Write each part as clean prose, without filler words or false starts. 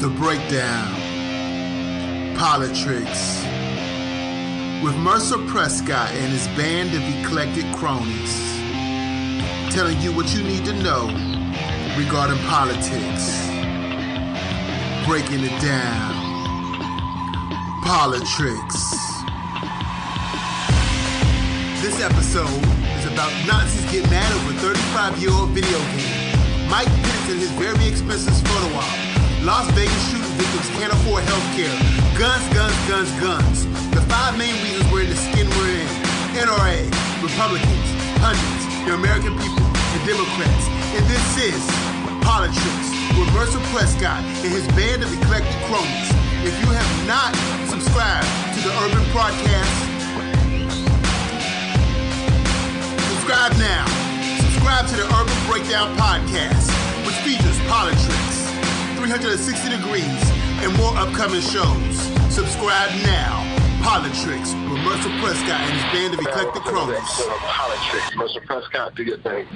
The Breakdown, POLI-TRICKS, with Mercer Prescott and his band of eclectic cronies, telling you what you need to know regarding politics, breaking it down. POLI-TRICKS. This episode is about Nazis get mad over a 35-year-old video game, Mike Pence and his very expensive photo op, Las Vegas shooting victims can't afford health care, guns, guns, guns, guns. The 5 main reasons we're in the skin we're in: NRA, Republicans, pundits, the American people, and Democrats. And this is POLI-TRICKS with Mercer Prescott and his band of eclectic cronies. If you have not subscribed to the Urban Podcast, subscribe now. Subscribe to the Urban Breakdown Podcast, which features POLI-TRICKS, 360 Degrees, and more upcoming shows. Subscribe now. POLI-TRICKS with Mercer Prescott and his band of eclectic cronies. POLI-TRICKS, Mercer Prescott, do your thing.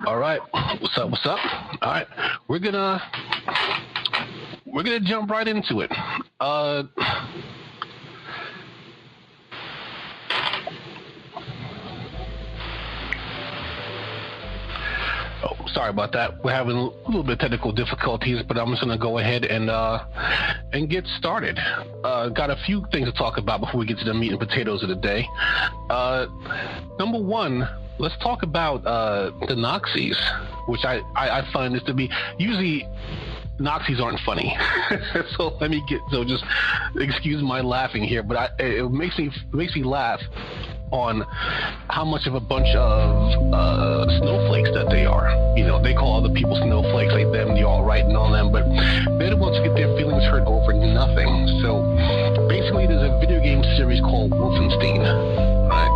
All right, what's up? What's up? All right, we're gonna jump right into it. Oh, sorry about that. We're having a little bit of technical difficulties, but I'm just going to go ahead and get started. Got a few things to talk about before we get to the meat and potatoes of the day. Number one, let's talk about the Nazis, which I find this to be usually. Nazis aren't funny, so just excuse my laughing here, but it makes me laugh on how much of a bunch of snowflakes that they are. You know, they call other people snowflakes, like them, the alt-right and all them, but they're the ones who get their feelings hurt over nothing. So basically, there's a video game series called Wolfenstein. Right?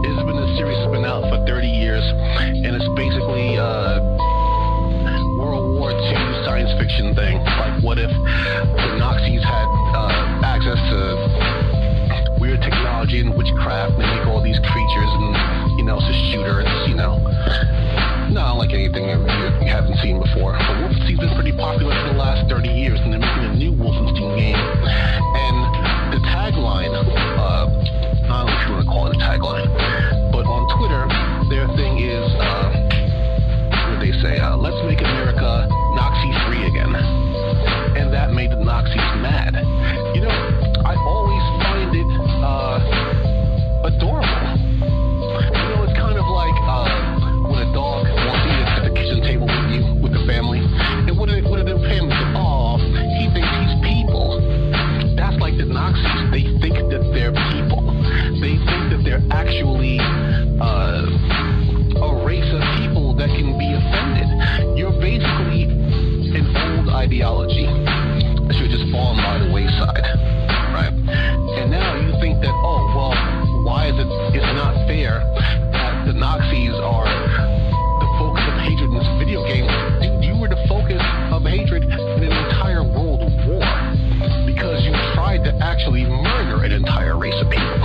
It's been a series that's been out for 30 years, and it's basically World War II science fiction thing. Like, what if the Nazis had access to weird technology and witchcraft, and they make all these creatures, and it's a shooter. It's not like anything you haven't seen before. But Wolfenstein's been pretty popular for the last 30 years, and they're making a new Wolfenstein game. And the tagline, I don't know if you want to call it a tagline, but on Twitter, their thing is, they say, let's make America Nazi-free again. And that made the Nazis mad. I always find it adorable. It's kind of like when a dog wants to eat at the kitchen table with you, with the family. And what do the family say? Oh, he thinks he's people. That's like the Nazis. They think that they're people. They think that they're actually a race of people that can be offended. You're basically an old ideology that should just fall by the wayside, right? And now you think that, why is it's not fair that the Nazis are the focus of hatred in this video game? Dude, you were the focus of hatred in an entire world war because you tried to actually murder an entire race of people.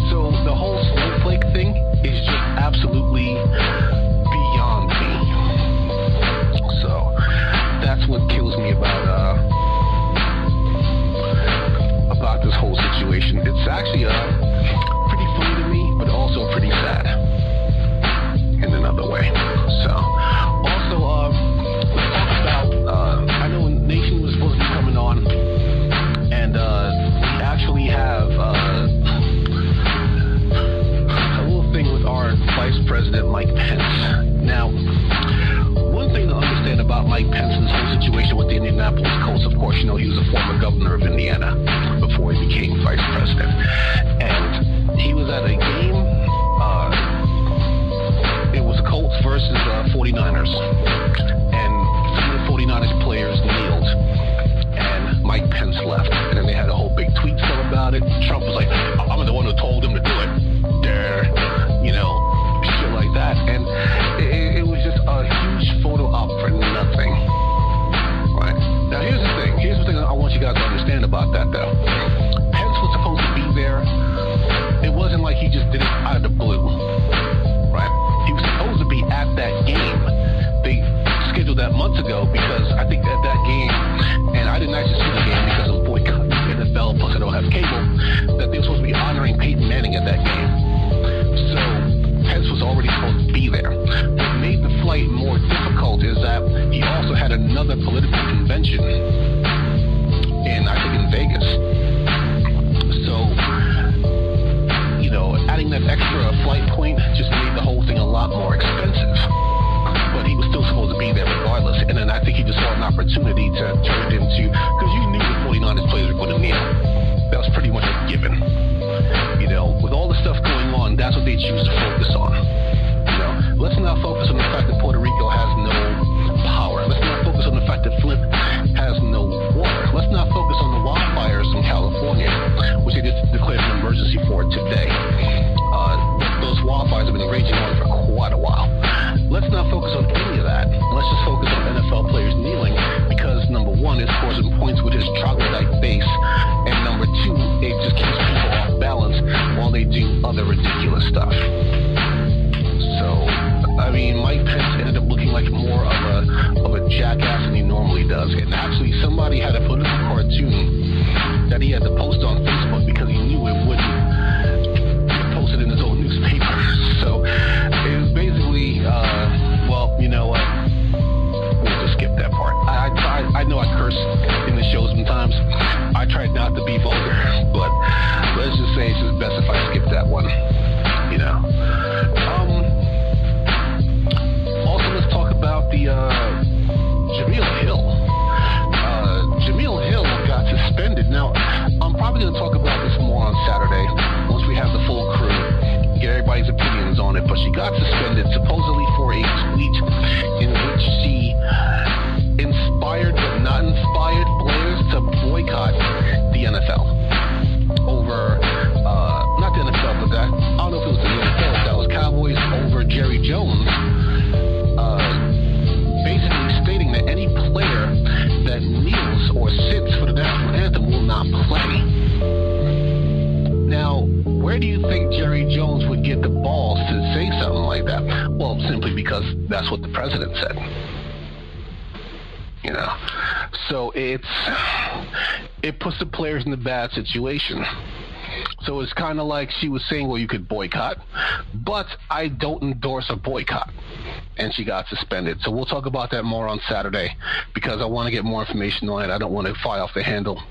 So the whole snowflake thing is just absolutely beyond me. So that's what kills me about this whole situation. It's actually pretty funny to me, but also pretty sad in another way. So also let's talk about I know Nation was supposed to be coming on, and we actually have with our Vice President Mike Pence. Now, one thing to understand about Mike Pence and his whole situation with the Indianapolis Colts, of course, he was a former governor of Indiana before he became Vice President. And he was at a game, it was Colts versus 49ers. And some of the 49ers players kneeled, and Mike Pence left. And then they had a whole big tweet stuff about it. Trump was like, I'm the one who told him to do it. Shit like that. And it was just a huge photo op for nothing. Right? Now, here's the thing I want you guys to understand about that, though. Pence was supposed to be there. It wasn't like he just did it out of the blue. Right? He was supposed to be at that game. They at another political convention in Vegas. So, adding that extra flight point just made the whole thing a lot more expensive. But he was still supposed to be there regardless. And then I think he just saw an opportunity to turn it into, because you knew the 49ers players were going to kneel. That was pretty much a given. With all the stuff going on, that's what they choose to focus on. Let's not focus on the fact that Puerto Rico has no power. Let's not focus on the fact that Flint has no water. Let's not focus on the wildfires in California, which they just declared an emergency for today. Those wildfires have been raging on for quite a while. Let's not focus on any of that. Let's just focus on NFL players kneeling because, number one, it scores some points with his troglodyte face, and number two, it just keeps people off balance while they do other ridiculous stuff. So, Mike Pence ended up looking like more of a jackass than he normally does. And actually, somebody had a political cartoon that he had to post on Facebook because he knew it wouldn't get posted in his own newspaper. So, it was basically, you know what? We'll just skip that part. I know I curse in the show sometimes. I try not to be vulgar, but let's just say it's just best if I skip that one. Also, let's talk about the Jameel Hill. Jameel Hill got suspended. Now, I'm probably going to talk about this more on Saturday once we have the full crew, get everybody's opinions on it. But she got suspended supposedly for a tweet in which she inspired but not inspired players to boycott the NFL over, not the NFL, but that, I don't know if it was the NFL, if that was Cowboys over Jerry Jones, basically stating that any player that kneels or sits for the national anthem will not play. Now, where do you think Jerry Jones would get the balls to say something like that? Well, simply because that's what the president said. So it puts the players in a bad situation. So it's kind of like she was saying, well, you could boycott, but I don't endorse a boycott. And she got suspended. So we'll talk about that more on Saturday because I want to get more information on it. I don't want to fly off the handle,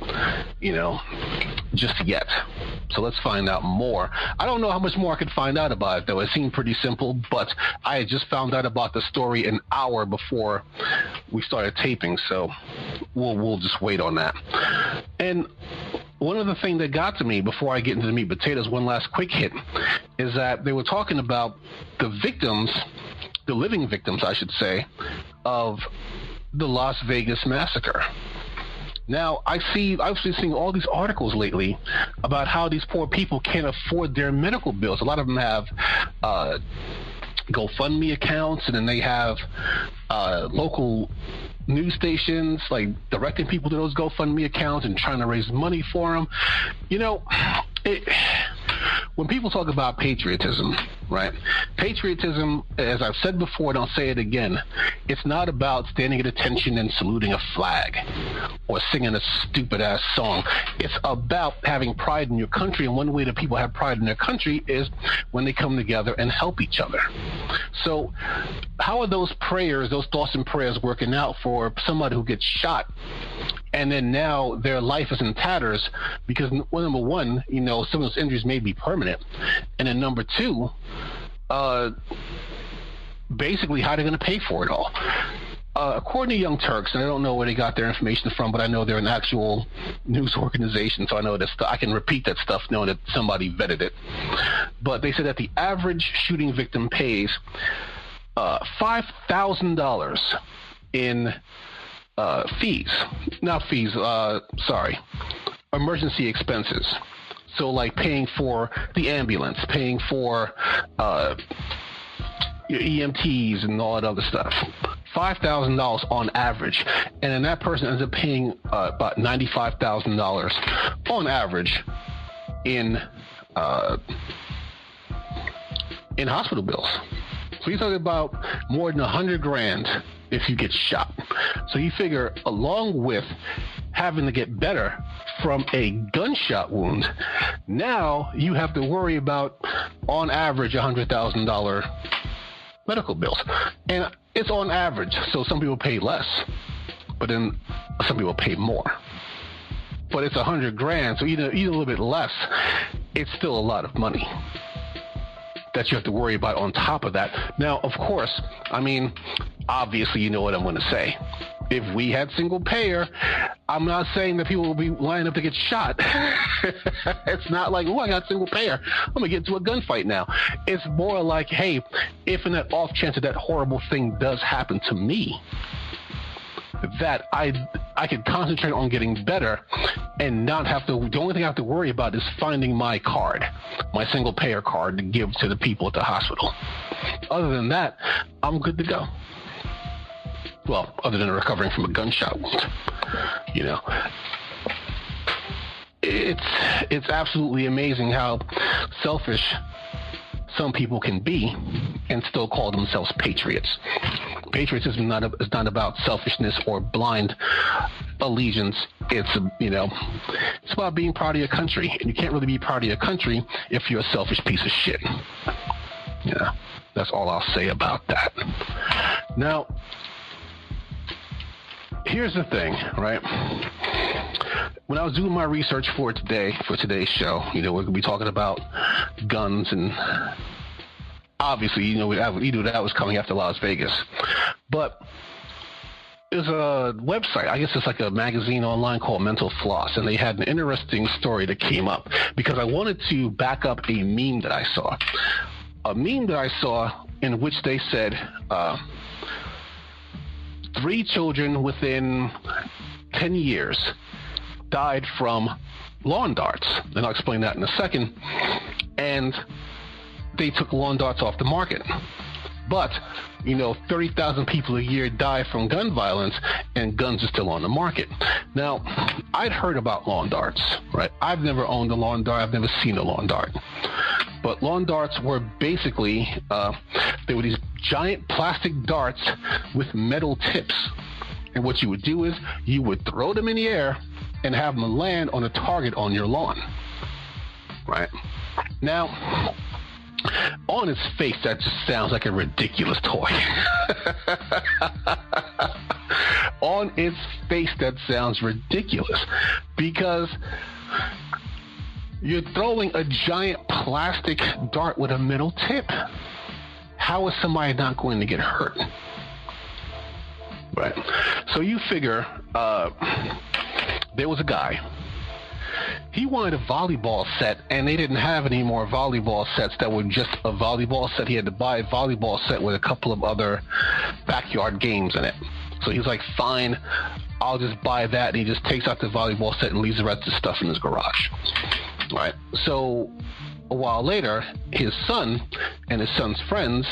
just yet. So let's find out more. I don't know how much more I could find out about it, though. It seemed pretty simple, but I had just found out about the story an hour before we started taping, so we'll just wait on that. And one other thing that got to me before I get into the meat and potatoes, one last quick hit, is that they were talking about the victims, the living victims, I should say, of the Las Vegas massacre. Now, I've been seeing all these articles lately about how these poor people can't afford their medical bills. A lot of them have GoFundMe accounts, and then they have local news stations like directing people to those GoFundMe accounts and trying to raise money for them. When people talk about patriotism, right? Patriotism, as I've said before, and I'll say it again, it's not about standing at attention and saluting a flag or singing a stupid-ass song. It's about having pride in your country, and one way that people have pride in their country is when they come together and help each other. So how are those prayers, those thoughts and prayers working out for somebody who gets shot and then now their life is in tatters because, well, number one, some of those injuries may be permanent, and then number two, basically how they're going to pay for it all. According to Young Turks, and I don't know where they got their information from, but I know they're an actual news organization, so I know that I can repeat that stuff knowing that somebody vetted it. But they said that the average shooting victim pays $5,000 in emergency expenses. So like paying for the ambulance, paying for your EMTs and all that other stuff. $5,000 on average. And then that person ends up paying about $95,000 on average in hospital bills. So you're talking about more than $100,000 if you get shot. So you figure, along with having to get better from a gunshot wound, now you have to worry about, on average, $100,000 medical bills. And it's on average, so some people pay less. but then some people pay more. But it's $100,000, so even a little bit less, it's still a lot of money that you have to worry about on top of that. Now, of course, I mean, obviously, you know what I'm going to say. If we had single payer, I'm not saying that people will be lining up to get shot. It's not like, I got single payer, I'm going to get into a gunfight now. It's more like, hey, if in that off chance that that horrible thing does happen to me, that I could concentrate on getting better and not have to, the only thing I have to worry about is finding my card, my single payer card to give to the people at the hospital. Other than that, I'm good to go. Well, other than recovering from a gunshot wound, you know. It's absolutely amazing how selfish some people can be and still call themselves patriots. Patriotism is not about selfishness or blind allegiance. It's about being proud of your country, and you can't really be proud of your country if you're a selfish piece of shit. Yeah, that's all I'll say about that. Now, here's the thing, right? When I was doing my research for today's show, we're going to be talking about guns, and obviously, we knew that was coming after Las Vegas. But there's a website, I guess it's like a magazine online called Mental Floss, and they had an interesting story that came up because I wanted to back up a meme that I saw. A meme that I saw in which they said 3 children within 10 years died from lawn darts. And I'll explain that in a second. And they took lawn darts off the market. But, 30,000 people a year die from gun violence, and guns are still on the market. Now, I'd heard about lawn darts, right? I've never owned a lawn dart. I've never seen a lawn dart. But lawn darts were basically, they were these giant plastic darts with metal tips. And what you would do is you would throw them in the air and have them land on a target on your lawn, right? Now, on its face, that just sounds like a ridiculous toy. On its face, that sounds ridiculous because you're throwing a giant plastic dart with a metal tip. How is somebody not going to get hurt? Right. So you figure there was a guy. He wanted a volleyball set, and they didn't have any more volleyball sets that were just a volleyball set. He had to buy a volleyball set with a couple of other backyard games in it. So he's like, fine, I'll just buy that. And he just takes out the volleyball set and leaves the rest of the stuff in his garage. All right. So a while later, his son and his son's friends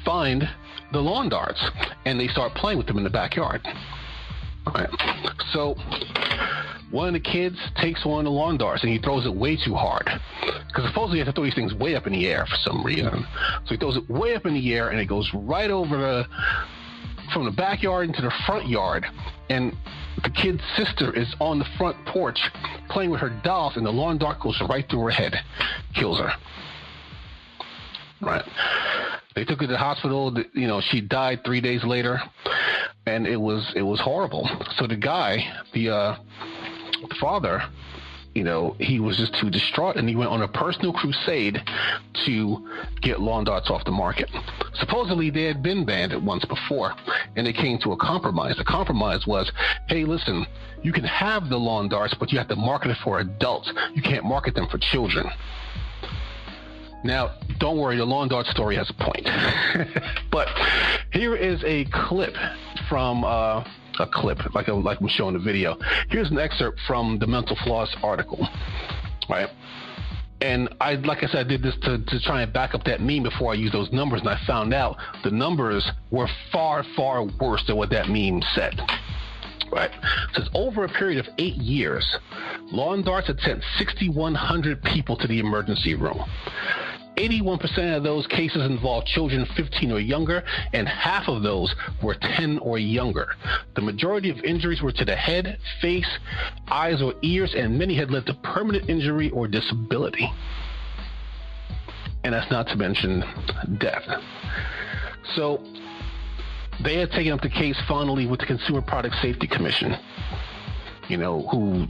find the lawn darts, and they start playing with them in the backyard. All right. So one of the kids takes one of the lawn darts and he throws it way too hard, because supposedly you have to throw these things way up in the air for some reason. So he throws it way up in the air, and it goes right over from the backyard into the front yard, and the kid's sister is on the front porch playing with her dolls, and the lawn dart goes right through her head, kills her. Right. They took her to the hospital. She died 3 days later, and it was horrible. So the guy, the father, he was just too distraught, and he went on a personal crusade to get lawn darts off the market. Supposedly they had been banned at once before, and they came to a compromise. The compromise was, hey, listen, you can have the lawn darts, but you have to market it for adults. You can't market them for children. Now, don't worry, the lawn dart story has a point. But here is a clip from like I'm showing the video. Here's an excerpt from the Mental Floss article, right? And I did this to try and back up that meme before I used those numbers, and I found out the numbers were far, far worse than what that meme said. Right. It says over a period of 8 years, lawn darts had sent 6,100 people to the emergency room. 81% of those cases involved children 15 or younger, and half of those were 10 or younger. The majority of injuries were to the head, face, eyes, or ears, and many had led to permanent injury or disability. And that's not to mention death. So they had taken up the case finally with the Consumer Product Safety Commission, who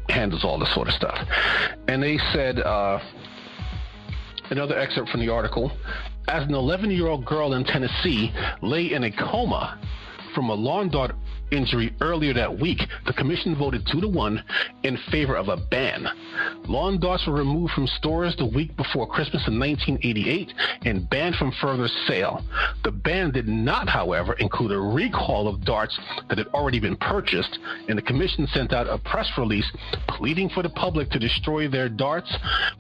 handles all this sort of stuff. And they said, another excerpt from the article, as an 11-year-old girl in Tennessee lay in a coma from a lawn dart injury earlier that week, the commission voted 2-1 in favor of a ban. Lawn darts were removed from stores the week before Christmas in 1988 and banned from further sale. The ban did not, however, include a recall of darts that had already been purchased, and the commission sent out a press release pleading for the public to destroy their darts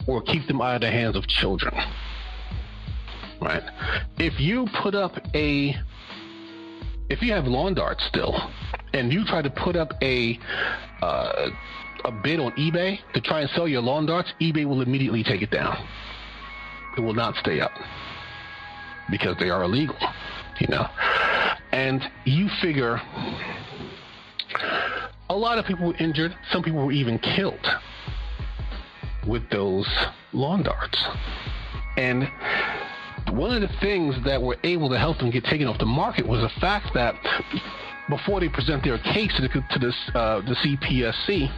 or keep them out of the hands of children. Right? If you have lawn darts still, and you try to put up a bid on eBay to try and sell your lawn darts, eBay will immediately take it down. It will not stay up because they are illegal, And you figure a lot of people were injured. Some people were even killed with those lawn darts. And one of the things that were able to help them get taken off the market was the fact that before they present their case to the CPSC,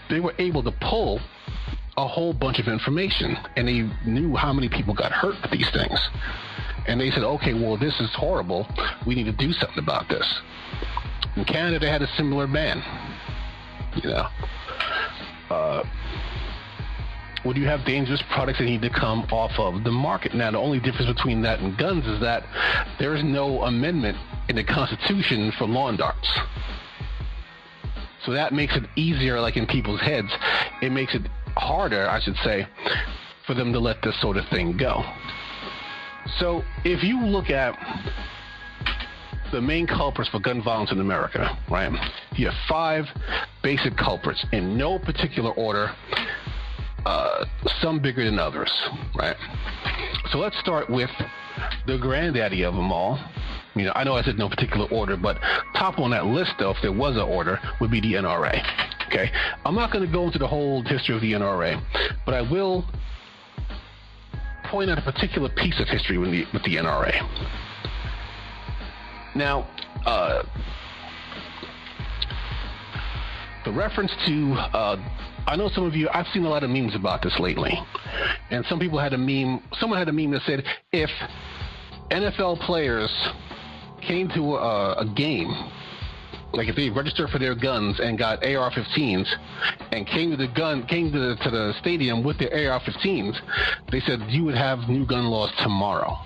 they were able to pull a whole bunch of information, and they knew how many people got hurt with these things. And they said, okay, well, this is horrible. We need to do something about this. In Canada, they had a similar ban. When you have dangerous products that need to come off of the market. Now, the only difference between that and guns is that there is no amendment in the Constitution for lawn darts. So that makes it easier, like in people's heads. It makes it harder, I should say, for them to let this sort of thing go. So if you look at the main culprits for gun violence in America, right? You have 5 basic culprits in no particular order. Some bigger than others, right? So let's start with the granddaddy of them all. I know I said no particular order, but top on that list, though, if there was an order, would be the NRA. Okay, I'm not going to go into the whole history of the NRA, but I will point out a particular piece of history with the NRA. Now, the reference to I know some of you, I've seen a lot of memes about this lately. And someone had a meme that said, if NFL players came to a game, like if they registered for their guns and got AR-15s and came to the stadium with their AR-15s, they said you would have new gun laws tomorrow.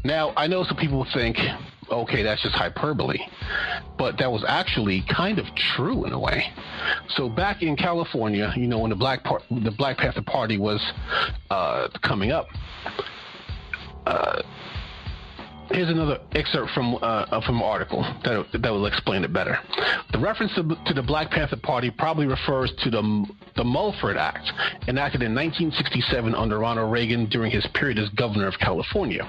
Now, I know some people think, okay, that's just hyperbole, but that was actually kind of true in a way. So back in California, when the Black Panther Party was coming up, here's another excerpt from an article that will explain it better. The reference to the Black Panther Party probably refers to the Mulford Act, enacted in 1967 under Ronald Reagan during his period as governor of California.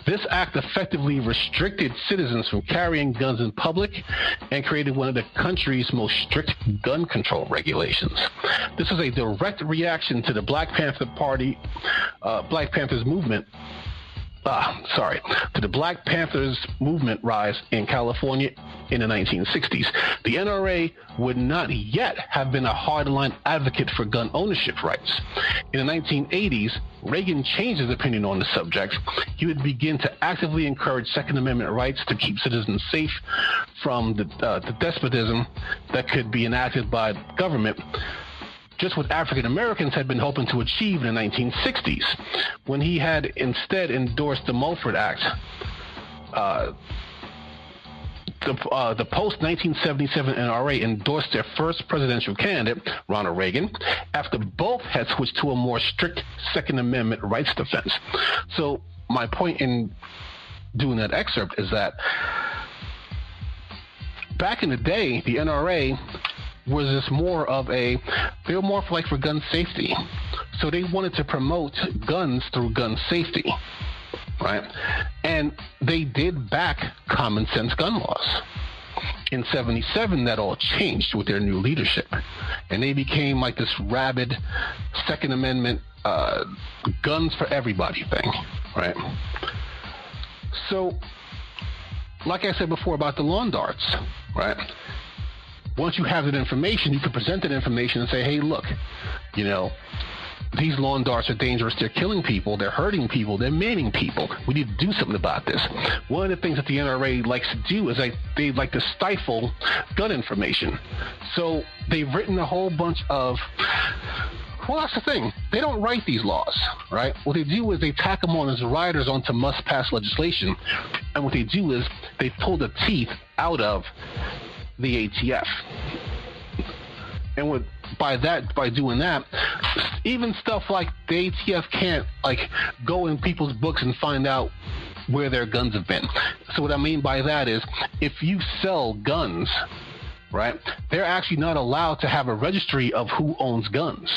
This act effectively restricted citizens from carrying guns in public and created one of the country's most strict gun control regulations. This was a direct reaction to the Black Panther's movement. To the Black Panthers movement rise in California in the 1960s. The NRA would not yet have been a hardline advocate for gun ownership rights. In the 1980s, Reagan changed his opinion on the subject. He would begin to actively encourage Second Amendment rights to keep citizens safe from the despotism that could be enacted by government, just what African Americans had been hoping to achieve in the 1960s, when he had instead endorsed the Mulford Act. The post-1977 NRA endorsed their first presidential candidate, Ronald Reagan, after both had switched to a more strict Second Amendment rights defense. So my point in doing that excerpt is that back in the day, the NRA was this they were more for gun safety. So they wanted to promote guns through gun safety, right? And they did back common sense gun laws. In 1977, that all changed with their new leadership. And they became like this rabid Second Amendment guns for everybody thing, right? So, like I said before about the lawn darts, right? Once you have that information, you can present that information and say, hey, look, you know, these lawn darts are dangerous. They're killing people. They're hurting people. They're maiming people. We need to do something about this. One of the things that the NRA likes to do is they like to stifle gun information. So they've written a whole bunch of... Well, that's the thing. They don't write these laws, right? What they do is they tack them on as riders onto must-pass legislation. And what they do is they pull the teeth out of the ATF. And by doing that, even stuff like the ATF can't go in people's books and find out where their guns have been. So what I mean by that is, if you sell guns, right, they're actually not allowed to have a registry of who owns guns.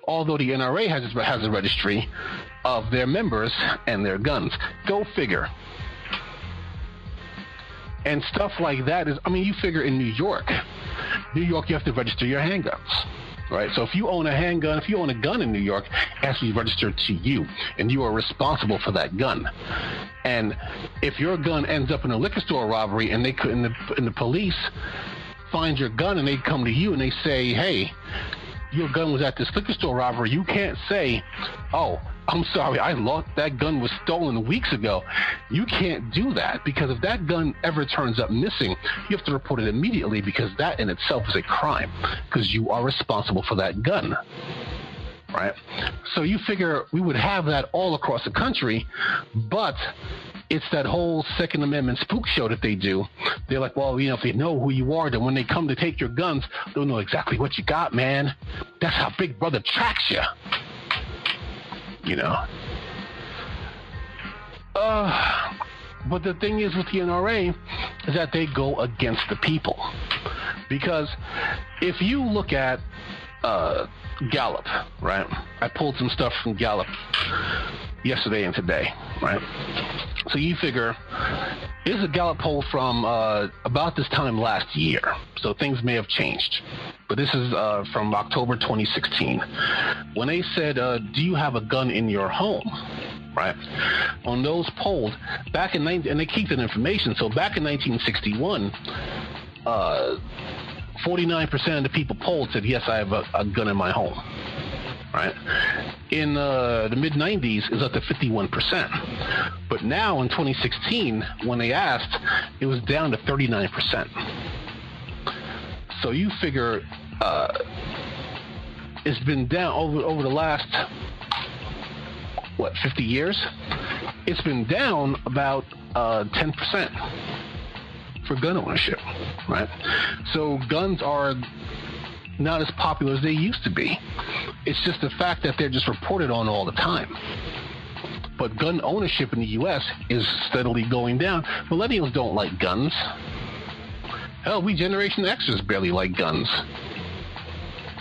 Although the NRA has a registry of their members and their guns. Go figure. And stuff like that is, I mean, you figure in New York, you have to register your handguns, right? So if you own a handgun, if you own a gun in New York, it has to be registered to you, and you are responsible for that gun. And if your gun ends up in a liquor store robbery, and the police find your gun, and they come to you and they say, hey, your gun was at this liquor store robbery, you can't say, oh, I'm sorry, that gun was stolen weeks ago. You can't do that, because if that gun ever turns up missing, you have to report it immediately, because that in itself is a crime, because you are responsible for that gun, right? So you figure we would have that all across the country, but it's that whole Second Amendment spook show that they do. They're like, well, you know, if they know who you are, then when they come to take your guns, they'll know exactly what you got, man. That's how Big Brother tracks you. You know. But the thing is with the NRA is that they go against the people. Because if you look at Gallup, right? I pulled some stuff from Gallup yesterday and today, right? So you figure, it's a Gallup poll from about this time last year. So things may have changed. But this is from October 2016. When they said, do you have a gun in your home? Right? On those polls, and they keep that information. So back in 1961, 49% of the people polled said, yes, I have a gun in my home. Right? In the mid-90s, it was up to 51%. But now in 2016, when they asked, it was down to 39%. So you figure it's been down over the last, 50 years? It's been down about 10% for gun ownership, right? So guns are not as popular as they used to be. It's just the fact that they're just reported on all the time. But gun ownership in the U.S. is steadily going down. Millennials don't like guns. Hell, we Generation Xers barely like guns.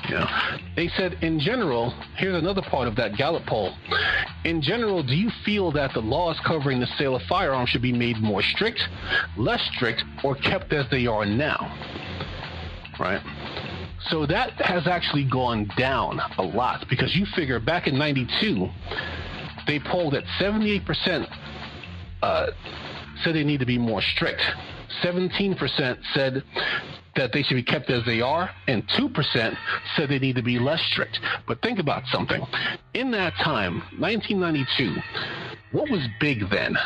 You know, they said in general, here's another part of that Gallup poll. In general, do you feel that the laws covering the sale of firearms should be made more strict, less strict, or kept as they are now? Right? So that has actually gone down a lot, because you figure back in 92, they polled at 78% said they need to be more strict. 17% said that they should be kept as they are, and 2% said they need to be less strict. But think about something. In that time, 1992, what was big then?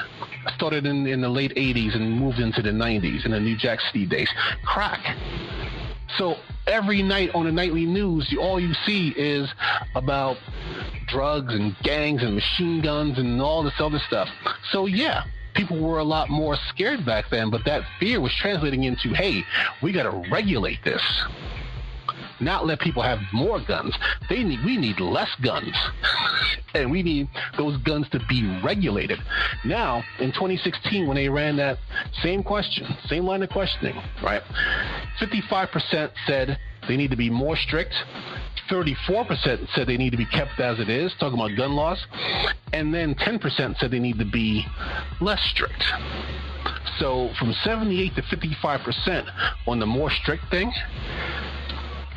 Started in the late 80s and moved into the 90s, in the New Jack City days. Crack. So every night on the nightly news, all you see is about drugs and gangs and machine guns and all this other stuff. So yeah, people were a lot more scared back then, but that fear was translating into, hey, we got to regulate this. Not let people have more guns. We need less guns. And we need those guns to be regulated. Now, in 2016, when they ran that same question, same line of questioning, right? 55% said they need to be more strict. 34% said they need to be kept as it is, talking about gun laws. And then 10% said they need to be less strict. So from 78 to 55% on the more strict thing.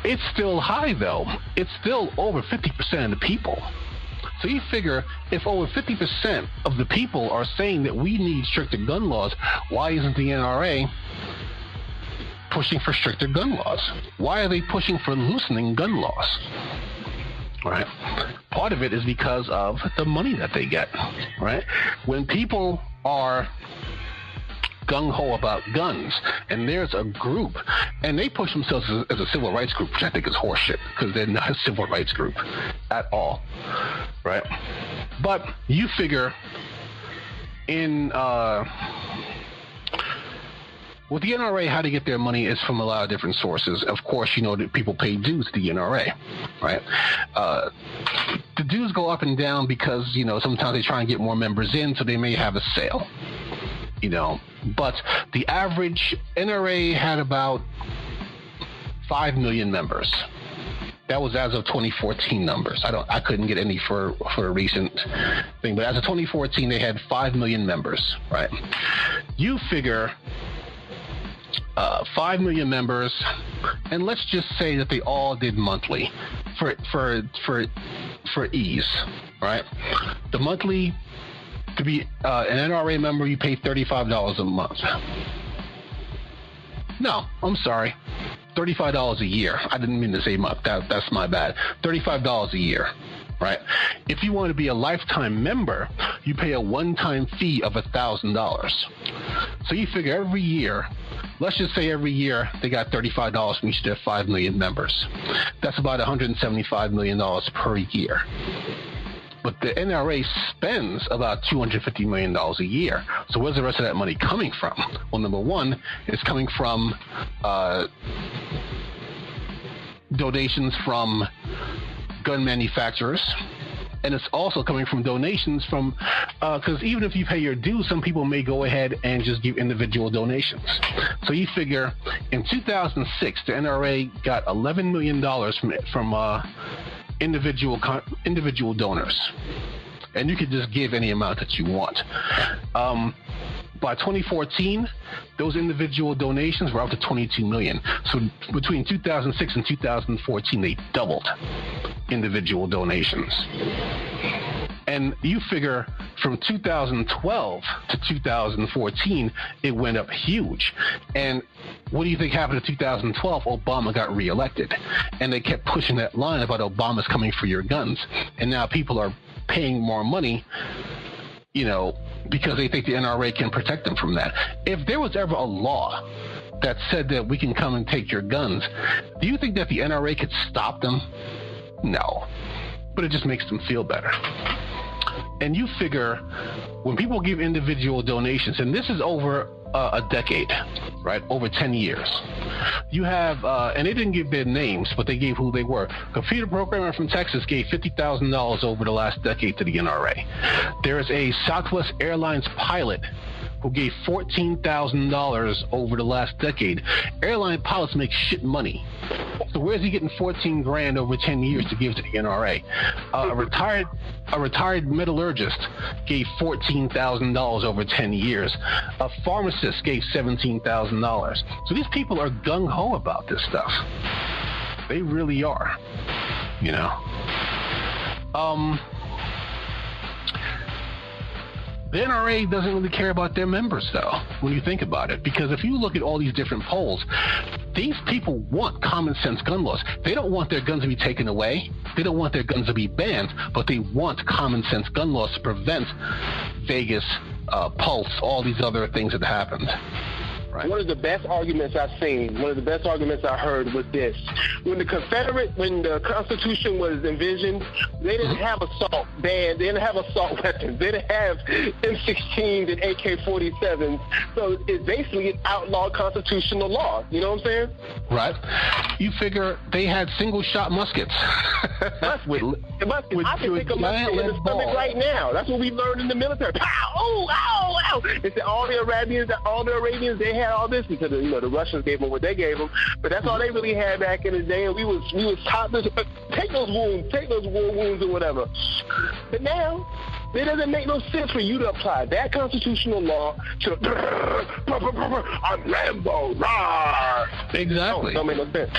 It's still high, though. It's still over 50% of the people. So you figure if over 50% of the people are saying that we need stricter gun laws, why isn't the NRA pushing for stricter gun laws? Why are they pushing for loosening gun laws? Right? Part of it is because of the money that they get, right? When people are gung-ho about guns, and there's a group, and they push themselves as a civil rights group, which I think is horseshit, because they're not a civil rights group at all, right? But you figure in with the NRA, how they get their money is from a lot of different sources. Of course, you know that people pay dues to the NRA, right? The dues go up and down because, you know, sometimes they try and get more members in, so they may have a sale, you know. But the average NRA had about 5 million members. That was as of 2014 numbers. I couldn't get any for a recent thing, but as of 2014, they had 5 million members, right? You figure 5 million members, and let's just say that they all did monthly for ease, right? The monthly, to be an NRA member, you pay $35 a month. No, I'm sorry, $35 a year. I didn't mean to say month. That's my bad. $35 a year, right? If you want to be a lifetime member, you pay a one-time fee of $1,000. So you figure every year, let's just say every year they got $35 from each of their 5 million members. That's about $175 million per year. But the NRA spends about $250 million a year. So where's the rest of that money coming from? Well, number one, it's coming from donations from gun manufacturers. And it's also coming from donations from, because even if you pay your dues, some people may go ahead and just give individual donations. So you figure in 2006, the NRA got $11 million from individual donors. And you could just give any amount that you want. By 2014, those individual donations were up to 22 million. So between 2006 and 2014, they doubled individual donations. And you figure from 2012 to 2014, it went up huge. And what do you think happened in 2012? Obama got reelected. And they kept pushing that line about Obama's coming for your guns. And now people are paying more money, you know, because they think the NRA can protect them from that. If there was ever a law that said that we can come and take your guns, do you think that the NRA could stop them? No. But it just makes them feel better. And you figure when people give individual donations, and this is over a decade, right? Over 10 years. You have, and they didn't give their names, but they gave who they were. Computer programmer from Texas gave $50,000 over the last decade to the NRA. There is a Southwest Airlines pilot who gave $14,000 over the last decade. Airline pilots make shit money. So where's he getting 14 grand over 10 years to give to the NRA? A retired metallurgist gave $14,000 over 10 years. A pharmacist gave $17,000. So these people are gung-ho about this stuff. They really are, you know. The NRA doesn't really care about their members, though, when you think about it. Because if you look at all these different polls, these people want common sense gun laws. They don't want their guns to be taken away. They don't want their guns to be banned, but they want common sense gun laws to prevent Vegas, Pulse, all these other things that happened. Right. One of the best arguments I've seen, one of the best arguments I heard was this. When the Constitution was envisioned, they didn't have assault bands, they didn't have assault weapons, they didn't have M16s and AK-47s. So it's basically an outlawed constitutional law. You know what I'm saying? Right. You figure they had single-shot muskets. I can pick a musket in the stomach right now. That's what we learned in the military. Pow! Oh! Ow! Ow! They said all the Arabians, they had all this because the Russians gave them what they gave them, but that's all they really had back in the day. And we was taught this: take those war wounds or whatever. But now It doesn't make no sense for you to apply that constitutional law to I'm Rambo. Rawr. Exactly. Don't make no sense.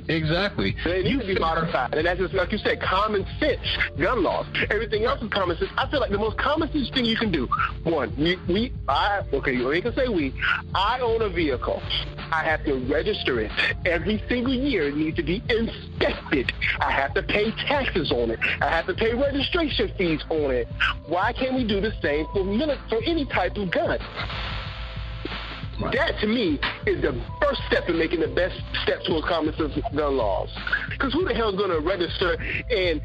Exactly. They need to be modified, and that's just like you said, common sense gun laws. Everything else is common sense. I feel like the most common sense thing you can do. One, I own a vehicle. I have to register it. Every single year it needs to be inspected. I have to pay taxes on it. I have to pay registration fees on it. Why can't we do the same for any type of gun? Right. That, to me, is the first step in making the best step towards common sense gun laws. Because who the hell is going to register and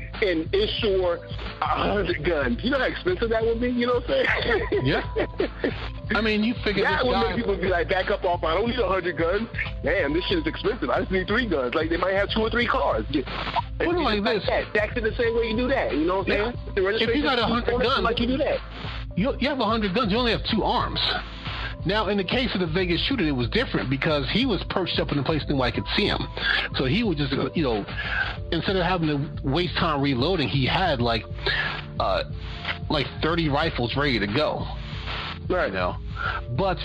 insure 100 guns? You know how expensive that would be? You know what I'm saying? Yeah. I mean, you figure that would make people be like, back up off. I don't need 100 guns. Damn, this shit is expensive. I just need 3 guns. Like, they might have 2 or 3 cars. Put it like this. Tax it the same way you do that. You know what I'm saying? If you got 100 guns, like you do that. You have 100 guns. You only have 2 arms. Now, in the case of the Vegas shooter, it was different because he was perched up in a place where I could see him. So he would just, instead of having to waste time reloading, he had like 30 rifles ready to go. Right. You know, but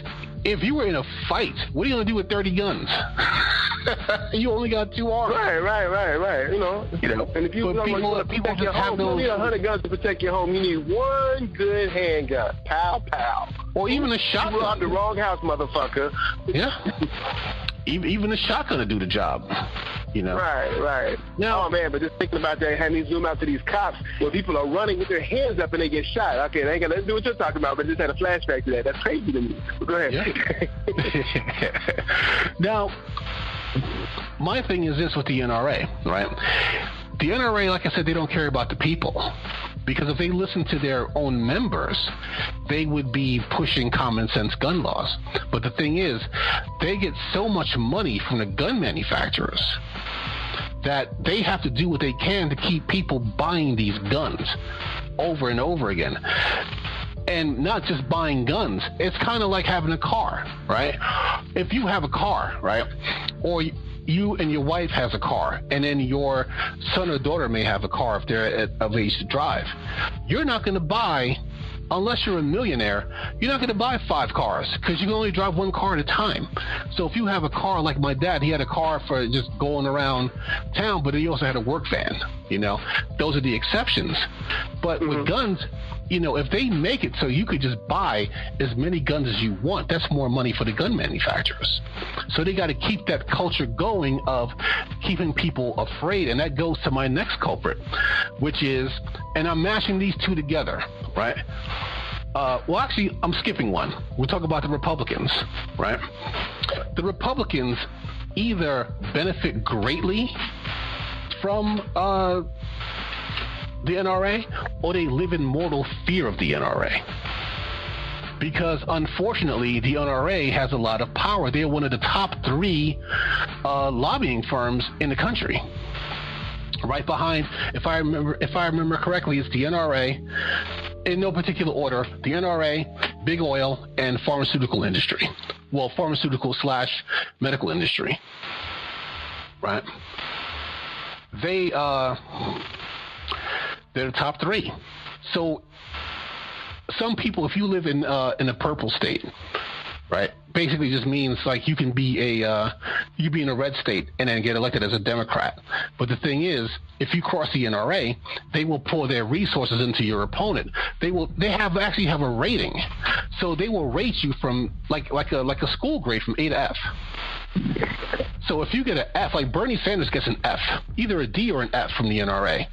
if you were in a fight, what are you going to do with 30 guns? You only got 2 arms. Right. You know, and if you protect your home, you don't need 100 guns to protect your home. You need 1 good handgun. Pow, pow. Or even a shotgun. You robbed the wrong house, motherfucker. Yeah. Even a shotgun to do the job. You know. Right. Now, oh man, but just thinking about that, having me zoom out to these cops where people are running with their hands up and they get shot. Okay, they ain't got nothing to do what you're talking about, but just had a flashback to that. That's crazy to me. But go ahead. Yeah. Now, my thing is this with the NRA, right? The NRA, like I said, they don't care about the people. Because if they listen to their own members, they would be pushing common sense gun laws. But the thing is, they get so much money from the gun manufacturers that they have to do what they can to keep people buying these guns over and over again. And not just buying guns. It's kind of like having a car, right? If you have a car, right, or you and your wife has a car, and then your son or daughter may have a car if they're of age to drive. You're not going to buy, unless you're a millionaire, you're not going to buy 5 cars because you can only drive 1 car at a time. So if you have a car like my dad, he had a car for just going around town, but he also had a work van. Those are the exceptions. But with guns, if they make it so you could just buy as many guns as you want, that's more money for the gun manufacturers. So they got to keep that culture going of keeping people afraid. And that goes to my next culprit, which is, and I'm mashing these 2 together, right? Well, actually, I'm skipping one. We'll talk about the Republicans, right? The Republicans either benefit greatly from the NRA, or they live in mortal fear of the NRA. Because unfortunately, the NRA has a lot of power. They're one of the top 3 lobbying firms in the country. Right behind, if I remember correctly, it's the NRA, in no particular order, the NRA, big oil, and pharmaceutical industry. Well, pharmaceutical/medical industry. Right? They're the top 3. So some people, if you live in a purple state, right, basically just means like you can be in a red state and then get elected as a Democrat. But the thing is, if you cross the NRA, they will pour their resources into your opponent. They actually have a rating, so they will rate you from like a school grade from A to F. So if you get an F, like Bernie Sanders gets an F, either a D or an F from the NRA.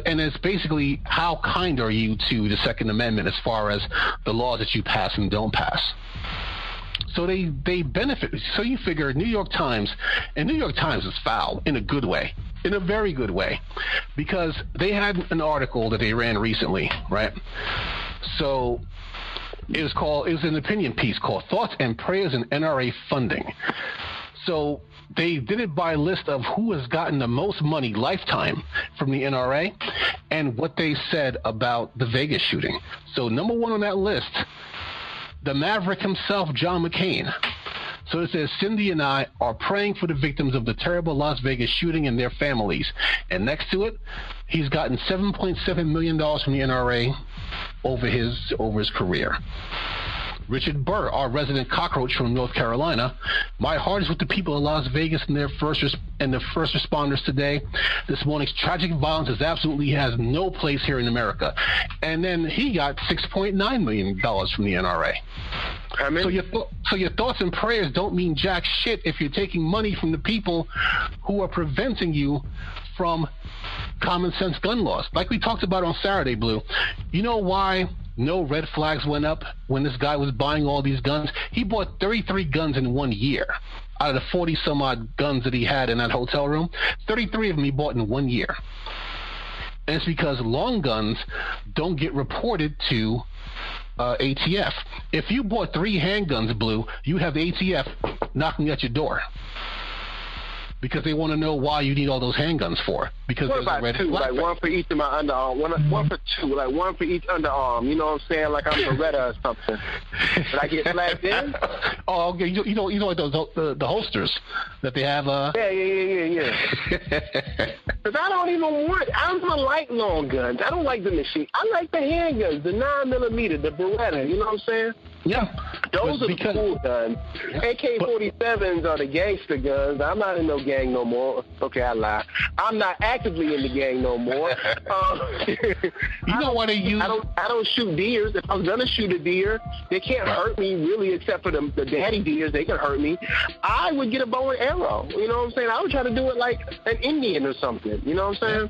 And it's basically how kind are you to the Second Amendment as far as the laws that you pass and don't pass. So they benefit. So you figure New York Times is foul in a good way, in a very good way, because they had an article that they ran recently, right? So it was an opinion piece called Thoughts and Prayers in NRA Funding. So they did it by a list of who has gotten the most money lifetime from the NRA and what they said about the Vegas shooting. So number 1 on that list, the Maverick himself, John McCain. So it says, Cindy and I are praying for the victims of the terrible Las Vegas shooting and their families. And next to it, he's gotten $7.7 million from the NRA over his career. Richard Burr, our resident cockroach from North Carolina. My heart is with the people of Las Vegas and the first responders today. This morning's tragic violence absolutely has no place here in America. And then he got $6.9 million from the NRA. So your thoughts and prayers don't mean jack shit if you're taking money from the people who are preventing you from common sense gun laws. Like we talked about on Saturday, Blue. You know why no red flags went up when this guy was buying all these guns? He bought 33 guns in 1 year. Out of the 40-some-odd guns that he had in that hotel room, 33 of them he bought in 1 year. And it's because long guns don't get reported to ATF. If you bought 3 handguns, Blue, you have the ATF knocking at your door. Because they want to know why you need all those handguns for. Because what about two? Like one for each of my underarm. One for two. Like one for each underarm. You know what I'm saying? Like I'm Beretta or something. Did I get flagged in? Oh, okay. You know like those the holsters that they have. Yeah. Because I don't like long guns. I don't like the machine. I like the handguns, the 9mm, the Beretta. You know what I'm saying? Yeah. Those are the cool guns. AK-47s are the gangster guns. I'm not in no gang no more. Okay, I lie. I'm not actively in the gang no more. You know what they use? I don't shoot deers. If I was gonna shoot a deer, they can't hurt me really, except for the daddy deers. They can hurt me. I would get a bow and arrow. You know what I'm saying? I would try to do it like an Indian or something. You know what I'm saying?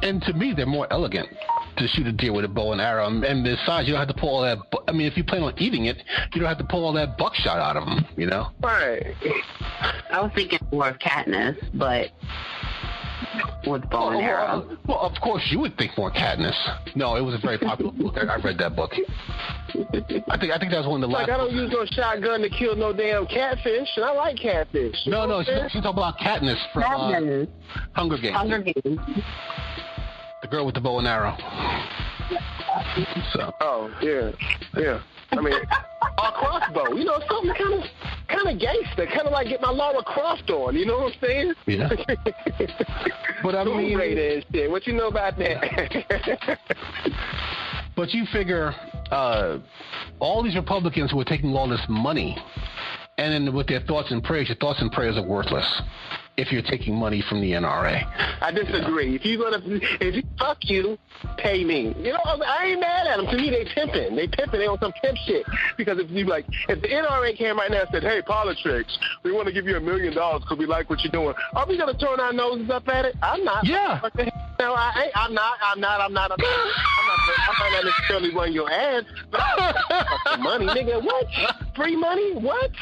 And to me, they're more elegant to shoot a deer with a bow and arrow. And besides, you don't have to pull all that. I mean, if you plan on eating it, you don't have to pull all that buckshot out of them, you know? Right. I was thinking more of Katniss, but with bow and arrow. Well, of course you would think more Katniss. No, it was a very popular book. I read that book. I think that was one of the last. Like I don't use no shotgun to kill no damn catfish, and I like catfish. No, she's talking about Katniss from Hunger Games. Hunger Games. The girl with the bow and arrow. So. Oh yeah. I mean, a crossbow. You know, something kind of gangster, kind of like get my Lara Croft on. You know what I'm saying? Yeah. But I mean, Raider and shit. What you know about that? But you figure all these Republicans who are taking all this money, and then with their thoughts and prayers, your thoughts and prayers are worthless if you're taking money from the NRA. I disagree. You know? If you fuck you, pay me. You know, I ain't mad at them. To me, they pimping. They on some pimp shit. Because if the NRA came right now and said, "Hey, POLI-TRICKS, we want to give you $1 million because we like what you're doing," are we gonna turn our noses up at it? I'm not. Yeah. No, I'm not. I might not necessarily run your ads, but I money, nigga. What? Free money? What?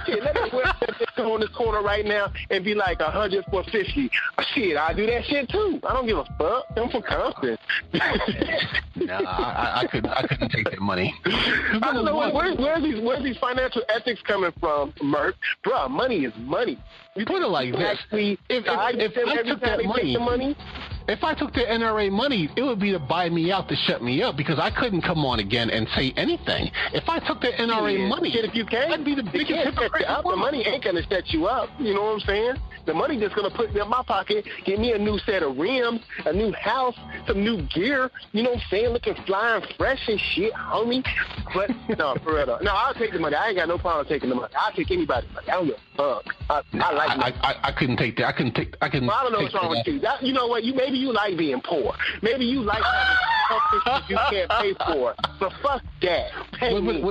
Shit, let me go on this corner right now and be like 100 for 50. Shit, I do that shit too. I don't give a fuck. I'm from Compton. Nah, I couldn't take that money. I don't know where's these financial ethics coming from, Merc? Bruh, money is money. You put it like this: if I took that money. If I took the NRA money, it would be to buy me out, to shut me up, because I couldn't come on again and say anything. If I took the NRA money, if you can, I'd be the biggest hypocrite. The money ain't going to set you up. You know what I'm saying? The money just going to put me in my pocket, get me a new set of rims, a new house, some new gear. You know what I'm saying? Looking flying fresh and shit, homie. But, no, for real. No, I'll take the money. I ain't got no problem taking the money. I'll take anybody's money. I don't give a fuck. I like money. I couldn't take that. I don't know what's wrong with you. You know what? Maybe you like being poor. Maybe you like having something you can't pay for. But fuck that. Pay me.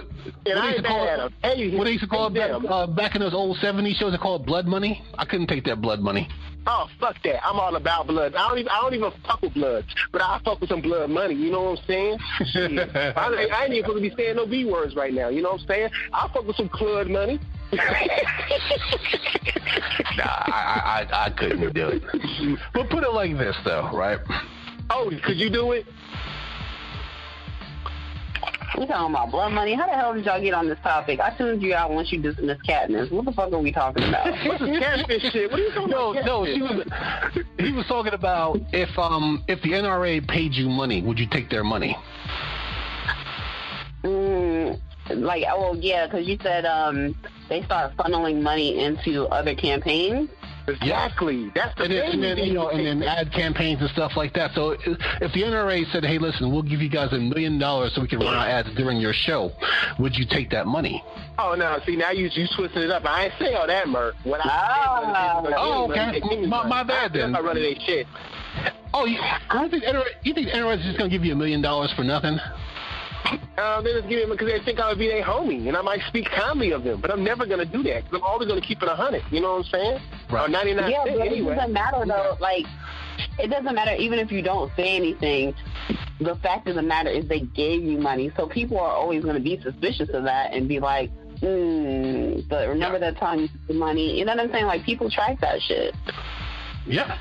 And I ain't mad at them. What they used to call it back in those old 70s shows? They called it blood money. I couldn't take that blood money. Oh, fuck that. I'm all about blood. I don't even fuck with bloods, but I fuck with some blood money. You know what I'm saying? I ain't even supposed to be saying no B words right now. You know what I'm saying? I fuck with some blood money. Nah, I couldn't do it. But put it like this, though, right? Oh, could you do it? We talking about blood money. How the hell did y'all get on this topic? I tuned you out once you dismissed Katniss. What the fuck are we talking about? What's this catfish shit? What are you talking about? No, he was talking about if the NRA paid you money, would you take their money? Because you said they start funneling money into other campaigns. Exactly. That's the thing. And then ad campaigns and stuff like that. So if the NRA said, "Hey, listen, we'll give you guys $1 million so we can run our ads during your show," would you take that money? Oh no! See, now you twisting it up. I ain't say all that, Merc. What okay. My bad then. I run their shit. Oh, you think NRA is just gonna give you $1 million for nothing? They just give me because they think I would be their homie, and I might speak kindly of them. But I'm never gonna do that because I'm always gonna keep it 100. You know what I'm saying? Right. Or 99. Yeah, but anyway. It doesn't matter though. Like, it doesn't matter even if you don't say anything. The fact of the matter is they gave you money, so people are always going to be suspicious of that and be like, but remember that time you took the money. You know what I'm saying? Like, people track that shit. Yeah.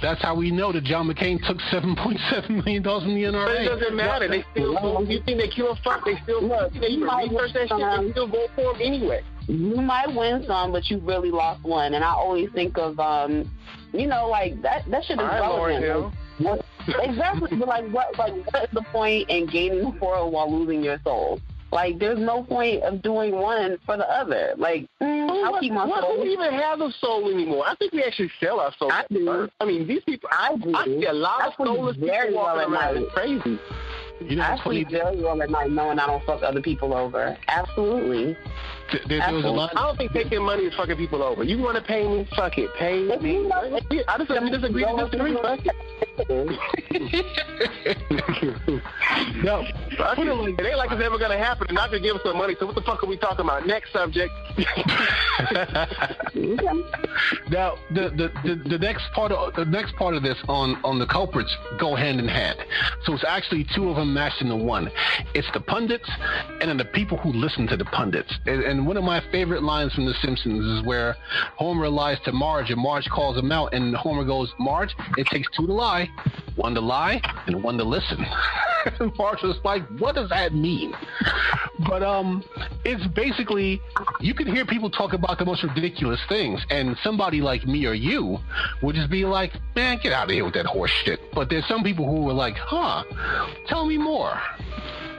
That's how we know that John McCain took $7.7 million from the NRA. But it doesn't matter. They still, you think they kill fuck, they still, they even research that shit, they still vote for him anyway. You might win some, but you really lost one. And I always think of, like, that shit is relevant. Like, exactly. But, what is the point in gaining the world while losing your soul? Like, there's no point of doing one for the other. Like, I'll keep my soul. We don't even have a soul anymore. I think we actually sell our soul. I do. I mean, these people, I see a lot of soulless people walking around. It's crazy. I sleep very well at night knowing I don't fuck other people over. Absolutely. I don't think taking money is fucking people over. You want to pay me? Fuck it. Pay me. I just disagree to disagree. Fuck it. No, it ain't like it's ever gonna happen. They're not gonna give us some money. So what the fuck are we talking about? Next subject. Now the next part of this on the culprits go hand in hand. So it's actually two of them mashed into one. It's the pundits and then the people who listen to the pundits. And one of my favorite lines from The Simpsons is where Homer lies to Marge and Marge calls him out and Homer goes, "Marge, it takes two to lie. One to lie and one to listen." And Marge was like, "What does that mean?" But it's basically, you can hear people talk about the most ridiculous things, and somebody like me or you would just be like, "Man, get out of here with that horse shit." But there's some people who are like, tell me more.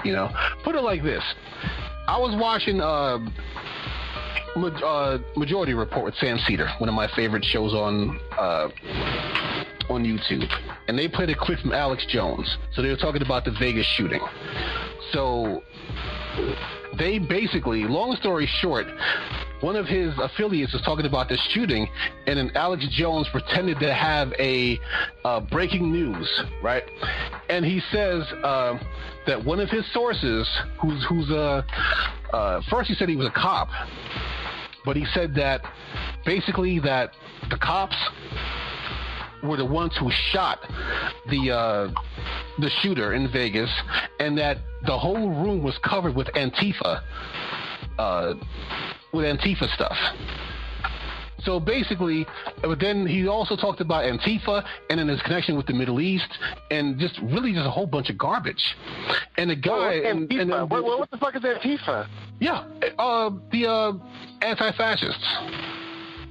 You know, put it like this. I was watching Majority Report with Sam Cedar, one of my favorite shows on YouTube, and they played a clip from Alex Jones. So they were talking about the Vegas shooting. So they basically, long story short, one of his affiliates was talking about this shooting, and then Alex Jones pretended to have a breaking news, right? And he says that one of his sources, who's first he said he was a cop, but he said that basically that the cops were the ones who shot the shooter in Vegas, and that the whole room was covered with Antifa stuff. So basically, but then he also talked about Antifa and then his connection with the Middle East and just a whole bunch of garbage. And the guy, what the fuck is Antifa? Yeah, the anti-fascists.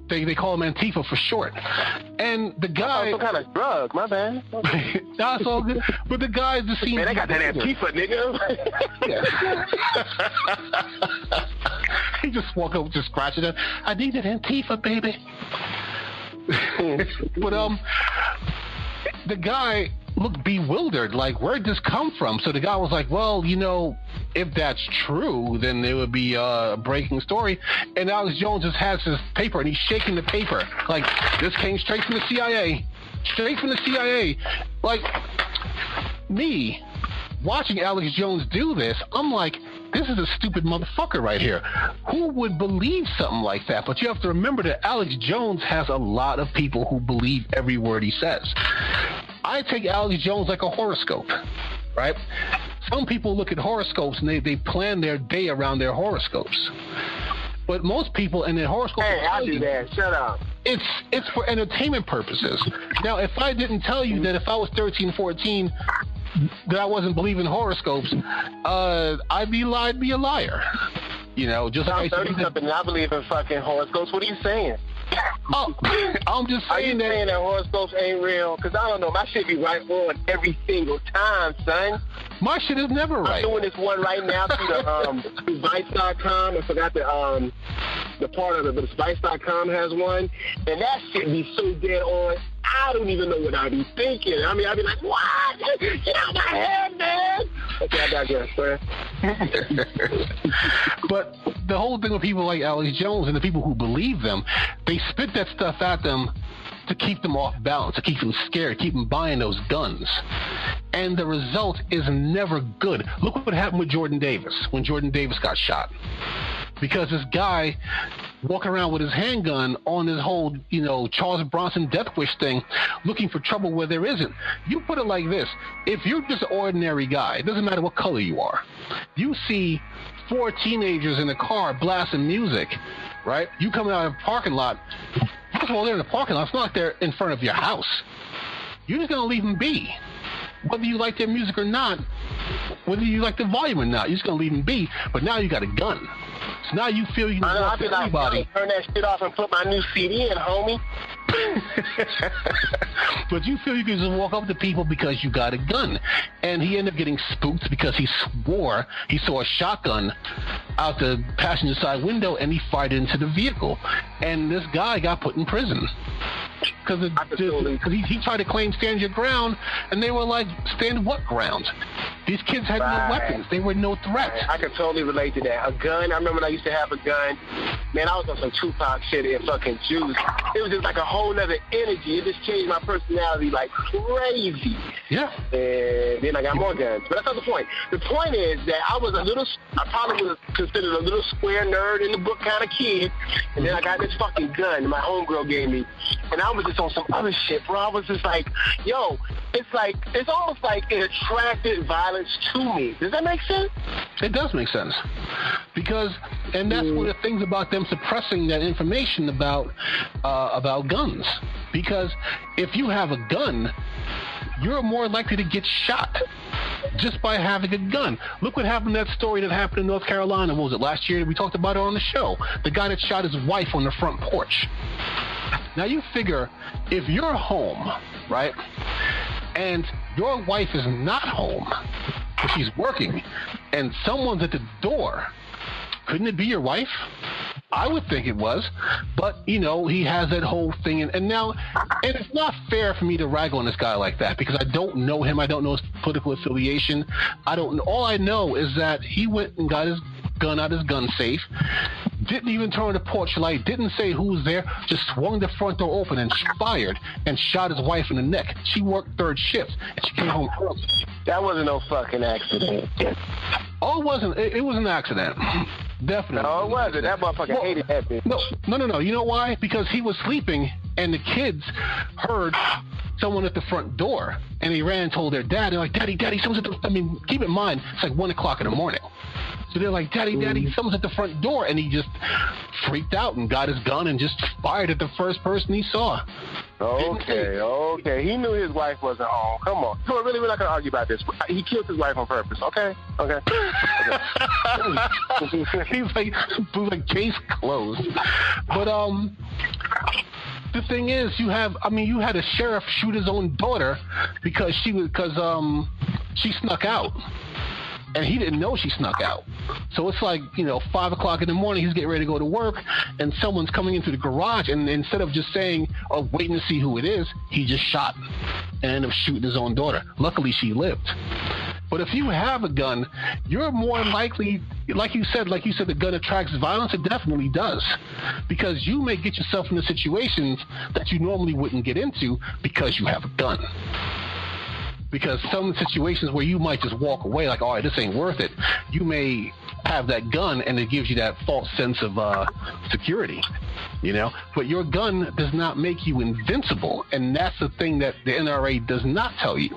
They call them Antifa for short. And the guy... some kind of drug, my bad. That's all good. But the guy just seems... Man, they got that Antifa, nigga. Yeah. He just walk up, just scratch it up. "I need that Antifa, baby." But the guy looked bewildered, like, where'd this come from? So the guy was like, "Well, if that's true, then it would be a breaking story." And Alex Jones just has his paper, and he's shaking the paper like, "This came straight from the CIA. Straight from the CIA." Like, me watching Alex Jones do this, I'm like, this is a stupid motherfucker right here. Who would believe something like that? But you have to remember that Alex Jones has a lot of people who believe every word he says. I take Alex Jones like a horoscope, right? Some people look at horoscopes and they plan their day around their horoscopes. But most people in their horoscopes... Hey, I do that. Shut up. It's for entertainment purposes. Now, if I didn't tell you that if I was 13, 14... that I wasn't believing horoscopes, I'd be a liar. Just like I'm 30-something and I believe in fucking horoscopes. What are you saying? Oh, I'm just saying Are you that. saying that horoscopes ain't real? Because I don't know. My shit be right on every single time, son. My shit is never right. I'm doing this one right now through Vice.com. I forgot the part of it, but Vice.com has one. And that shit be so dead on. I don't even know what I be thinking. I mean, I be like, what? Get out of my head, man. Okay, I digress, man. But the whole thing with people like Alex Jones and the people who believe them, they spit that stuff at them to keep them off balance, to keep them scared, keep them buying those guns. And the result is never good. Look what happened with Jordan Davis when Jordan Davis got shot. Because this guy walking around with his handgun on this whole, Charles Bronson death wish thing, looking for trouble where there isn't. You put it like this. If you're just an ordinary guy, it doesn't matter what color you are. You see 4 teenagers in a car blasting music, right? You coming out of a parking lot. First of all, they're in the parking lot. It's not like they're in front of your house. You're just going to leave them be. Whether you like their music or not, whether you like the volume or not, you're just going to leave them be. But now you got a gun. So now you feel you can walk to everybody. Turn that shit off and put my new CD in, homie. But you feel you can just walk up to people because you got a gun. And he ended up getting spooked because he swore he saw a shotgun out the passenger side window and he fired into the vehicle. And this guy got put in prison. Because he tried to claim stand your ground, and they were like, stand what ground? These kids had no weapons. They were no threat. I can totally relate to that. A gun, I remember when I used to have a gun. Man, I was on some Tupac shit and fucking juice. It was just like a whole nother energy. It just changed my personality like crazy. Yeah. And then I got more guns. But that's not the point. The point is that I probably was considered a little square nerd in the book kind of kid. And then I got this fucking gun my homegirl gave me. And I was just on some other shit, bro. I was just like, yo, it's almost like it attracted violence to me. Does that make sense? It does make sense. And that's one of the things about them suppressing that information about guns. Because if you have a gun, you're more likely to get shot just by having a gun. Look what happened in that story that happened in North Carolina. What was it, last year? We talked about it on the show. The guy that shot his wife on the front porch. Now you figure, if you're home, right, and your wife is not home, but she's working, and someone's at the door, couldn't it be your wife? I would think it was, but, he has that whole thing, and it's not fair for me to rag on this guy like that, because I don't know him, I don't know his political affiliation, all I know is that he went and got his gun out of his gun safe, didn't even turn on the porch light, didn't say who was there, just swung the front door open and fired and shot his wife in the neck. She worked third shift and she came home early. That wasn't no fucking accident. Oh, it wasn't. It was an accident. Definitely. No, it wasn't. That motherfucker hated that bitch. No. You know why? Because he was sleeping and the kids heard someone at the front door and he ran and told their dad. They're like, Daddy, someone's at the... keep in mind, it's like 1 o'clock in the morning. So they're like, Daddy, someone's at the front door. And he just freaked out and got his gun and just fired at the first person he saw. Okay. He knew his wife wasn't home. Come on. Really, we're not going to argue about this. He killed his wife on purpose. Okay. He's like, case closed. But, the thing is, you had a sheriff shoot his own daughter because she snuck out. And he didn't know she snuck out. So it's like, 5 o'clock in the morning, he's getting ready to go to work, and someone's coming into the garage, and instead of just saying, oh, waiting to see who it is, he just shot and ended up shooting his own daughter. Luckily, she lived. But if you have a gun, you're more likely, like you said, the gun attracts violence. It definitely does. Because you may get yourself into situations that you normally wouldn't get into because you have a gun. Because some situations where you might just walk away like, all right, this ain't worth it, you may have that gun and it gives you that false sense of security, But your gun does not make you invincible, and that's the thing that the NRA does not tell you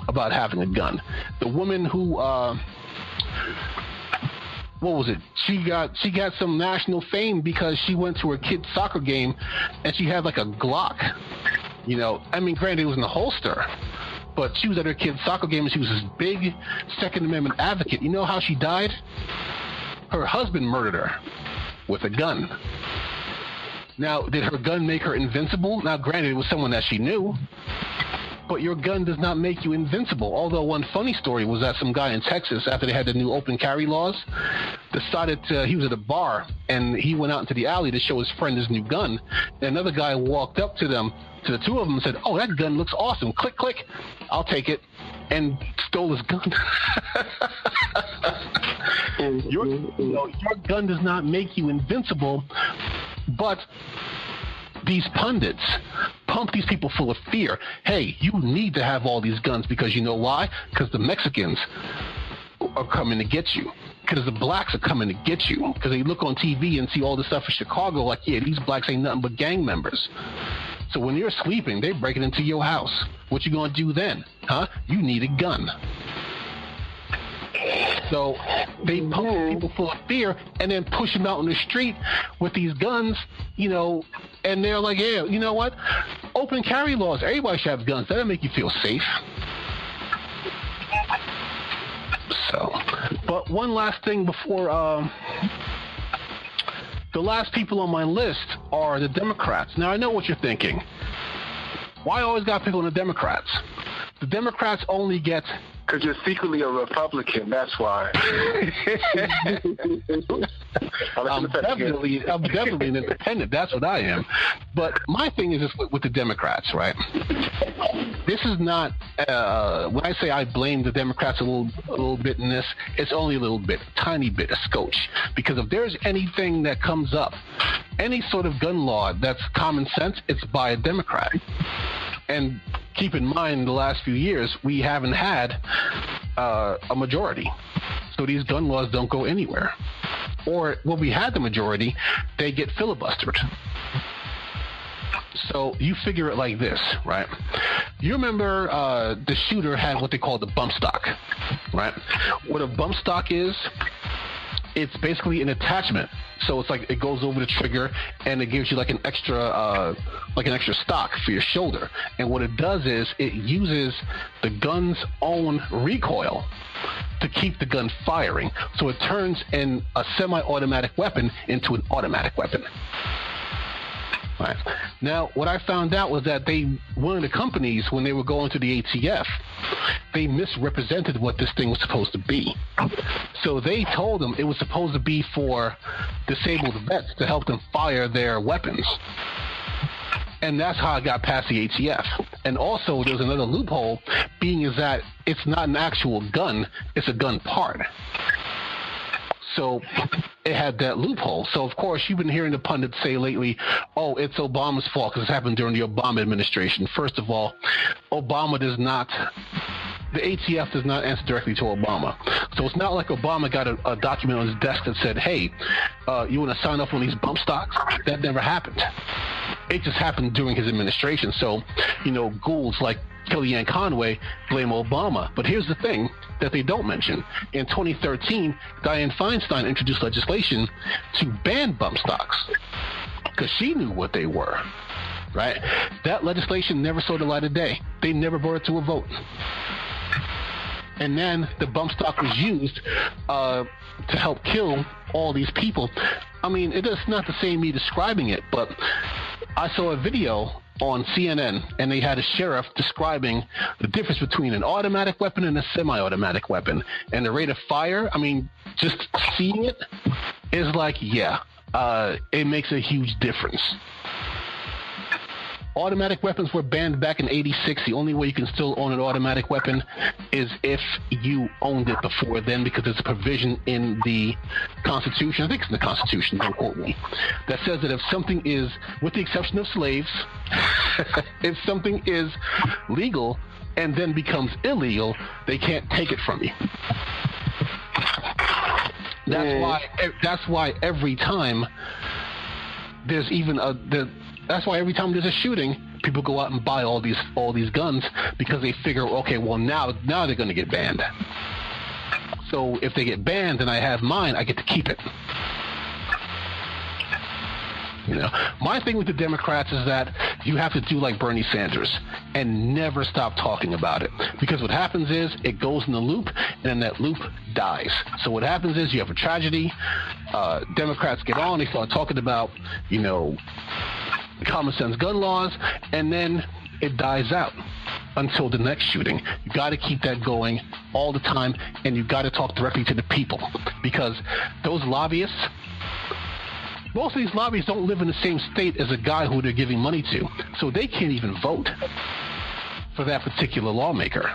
about having a gun. The woman who, what was it? She got some national fame because she went to her kid's soccer game and she had like a Glock. Granted, it was in the holster. But she was at her kid's soccer game and she was this big Second Amendment advocate. You know how she died? Her husband murdered her with a gun. Now, did her gun make her invincible? Now, granted, it was someone that she knew, but your gun does not make you invincible. Although one funny story was that some guy in Texas, after they had the new open carry laws, decided he was at a bar, and he went out into the alley to show his friend his new gun. And another guy walked up to them, to the two of them, and said, "Oh, that gun looks awesome. Click, click. I'll take it." And stole his gun. Your gun does not make you invincible, but these pundits pump these people full of fear. Hey, you need to have all these guns because you know why? Because the Mexicans are coming to get you. Because the blacks are coming to get you. Because they look on TV and see all this stuff in Chicago like, yeah, these blacks ain't nothing but gang members. So when you're sleeping, they're breaking into your house. What you gonna do then? Huh? You need a gun. So they pump people full of fear and then push them out on the street with these guns, you know, and they're like, yeah, you know what? Open carry laws. Everybody should have guns. That'll make you feel safe. So, but one last thing before the last people on my list are the Democrats. Now, I know what you're thinking. Why always got people on the Democrats? The Democrats only get... Because you're secretly a Republican, that's why. I'm definitely an independent. That's what I am. But my thing is this with the Democrats, right? This is not, when I say I blame the Democrats a little bit in this, it's only a little bit, tiny bit, a scotch. Because if there's anything that comes up, any sort of gun law that's common sense, it's by a Democrat. And keep in mind, the last few years, we haven't had a majority. So these gun laws don't go anywhere. Or when we had the majority, they get filibustered. So you figure it like this, right? You remember the shooter had what they call the bump stock, right? What a bump stock is, it's basically an attachment. So it's like it goes over the trigger and it gives you like an extra stock for your shoulder. And what it does is it uses the gun's own recoil to keep the gun firing. So it turns a semi-automatic weapon into an automatic weapon. Right. Now, what I found out was that one of the companies, when they were going to the ATF, they misrepresented what this thing was supposed to be. So they told them it was supposed to be for disabled vets to help them fire their weapons. And that's how I got past the ATF. And also, there's another loophole, being is that it's not an actual gun, it's a gun part. So it had that loophole. So, of course, you've been hearing the pundits say lately, oh, it's Obama's fault because it happened during the Obama administration. First of all, the ATF does not answer directly to Obama. So it's not like Obama got a document on his desk that said, hey, you want to sign up on these bump stocks? That never happened. It just happened during his administration. So, you know, ghouls like Kellyanne Conway blame Obama. But here's the thing that they don't mention. In 2013, Dianne Feinstein introduced legislation to ban bump stocks because she knew what they were, right? That legislation never saw the light of day. They never brought it to a vote. And then the bump stock was used to help kill all these people. I mean, it's not the same me describing it, but I saw a video on CNN, and they had a sheriff describing the difference between an automatic weapon and a semi-automatic weapon. And the rate of fire, I mean, just seeing it is like, yeah, it makes a huge difference. Automatic weapons were banned back in '86. The only way you can still own an automatic weapon is if you owned it before then, because there's a provision in the Constitution, I think it's in the Constitution, don't quote me, that says that if something is, with the exception of slaves, if something is legal and then becomes illegal, they can't take it from you. That's why every time there's that's why every time there's a shooting, people go out and buy all these guns, because they figure, okay, well now they're going to get banned. So if they get banned and I have mine, I get to keep it. You know, my thing with the Democrats is that you have to do like Bernie Sanders and never stop talking about it, because what happens is it goes in the loop, and then that loop dies. So what happens is you have a tragedy, Democrats get on, they start talking about, common sense gun laws, and then it dies out until the next shooting. You got to keep that going all the time, and you got to talk directly to the people, because those lobbyists, most of these lobbyists don't live in the same state as a guy who they're giving money to, so they can't even vote for that particular lawmaker.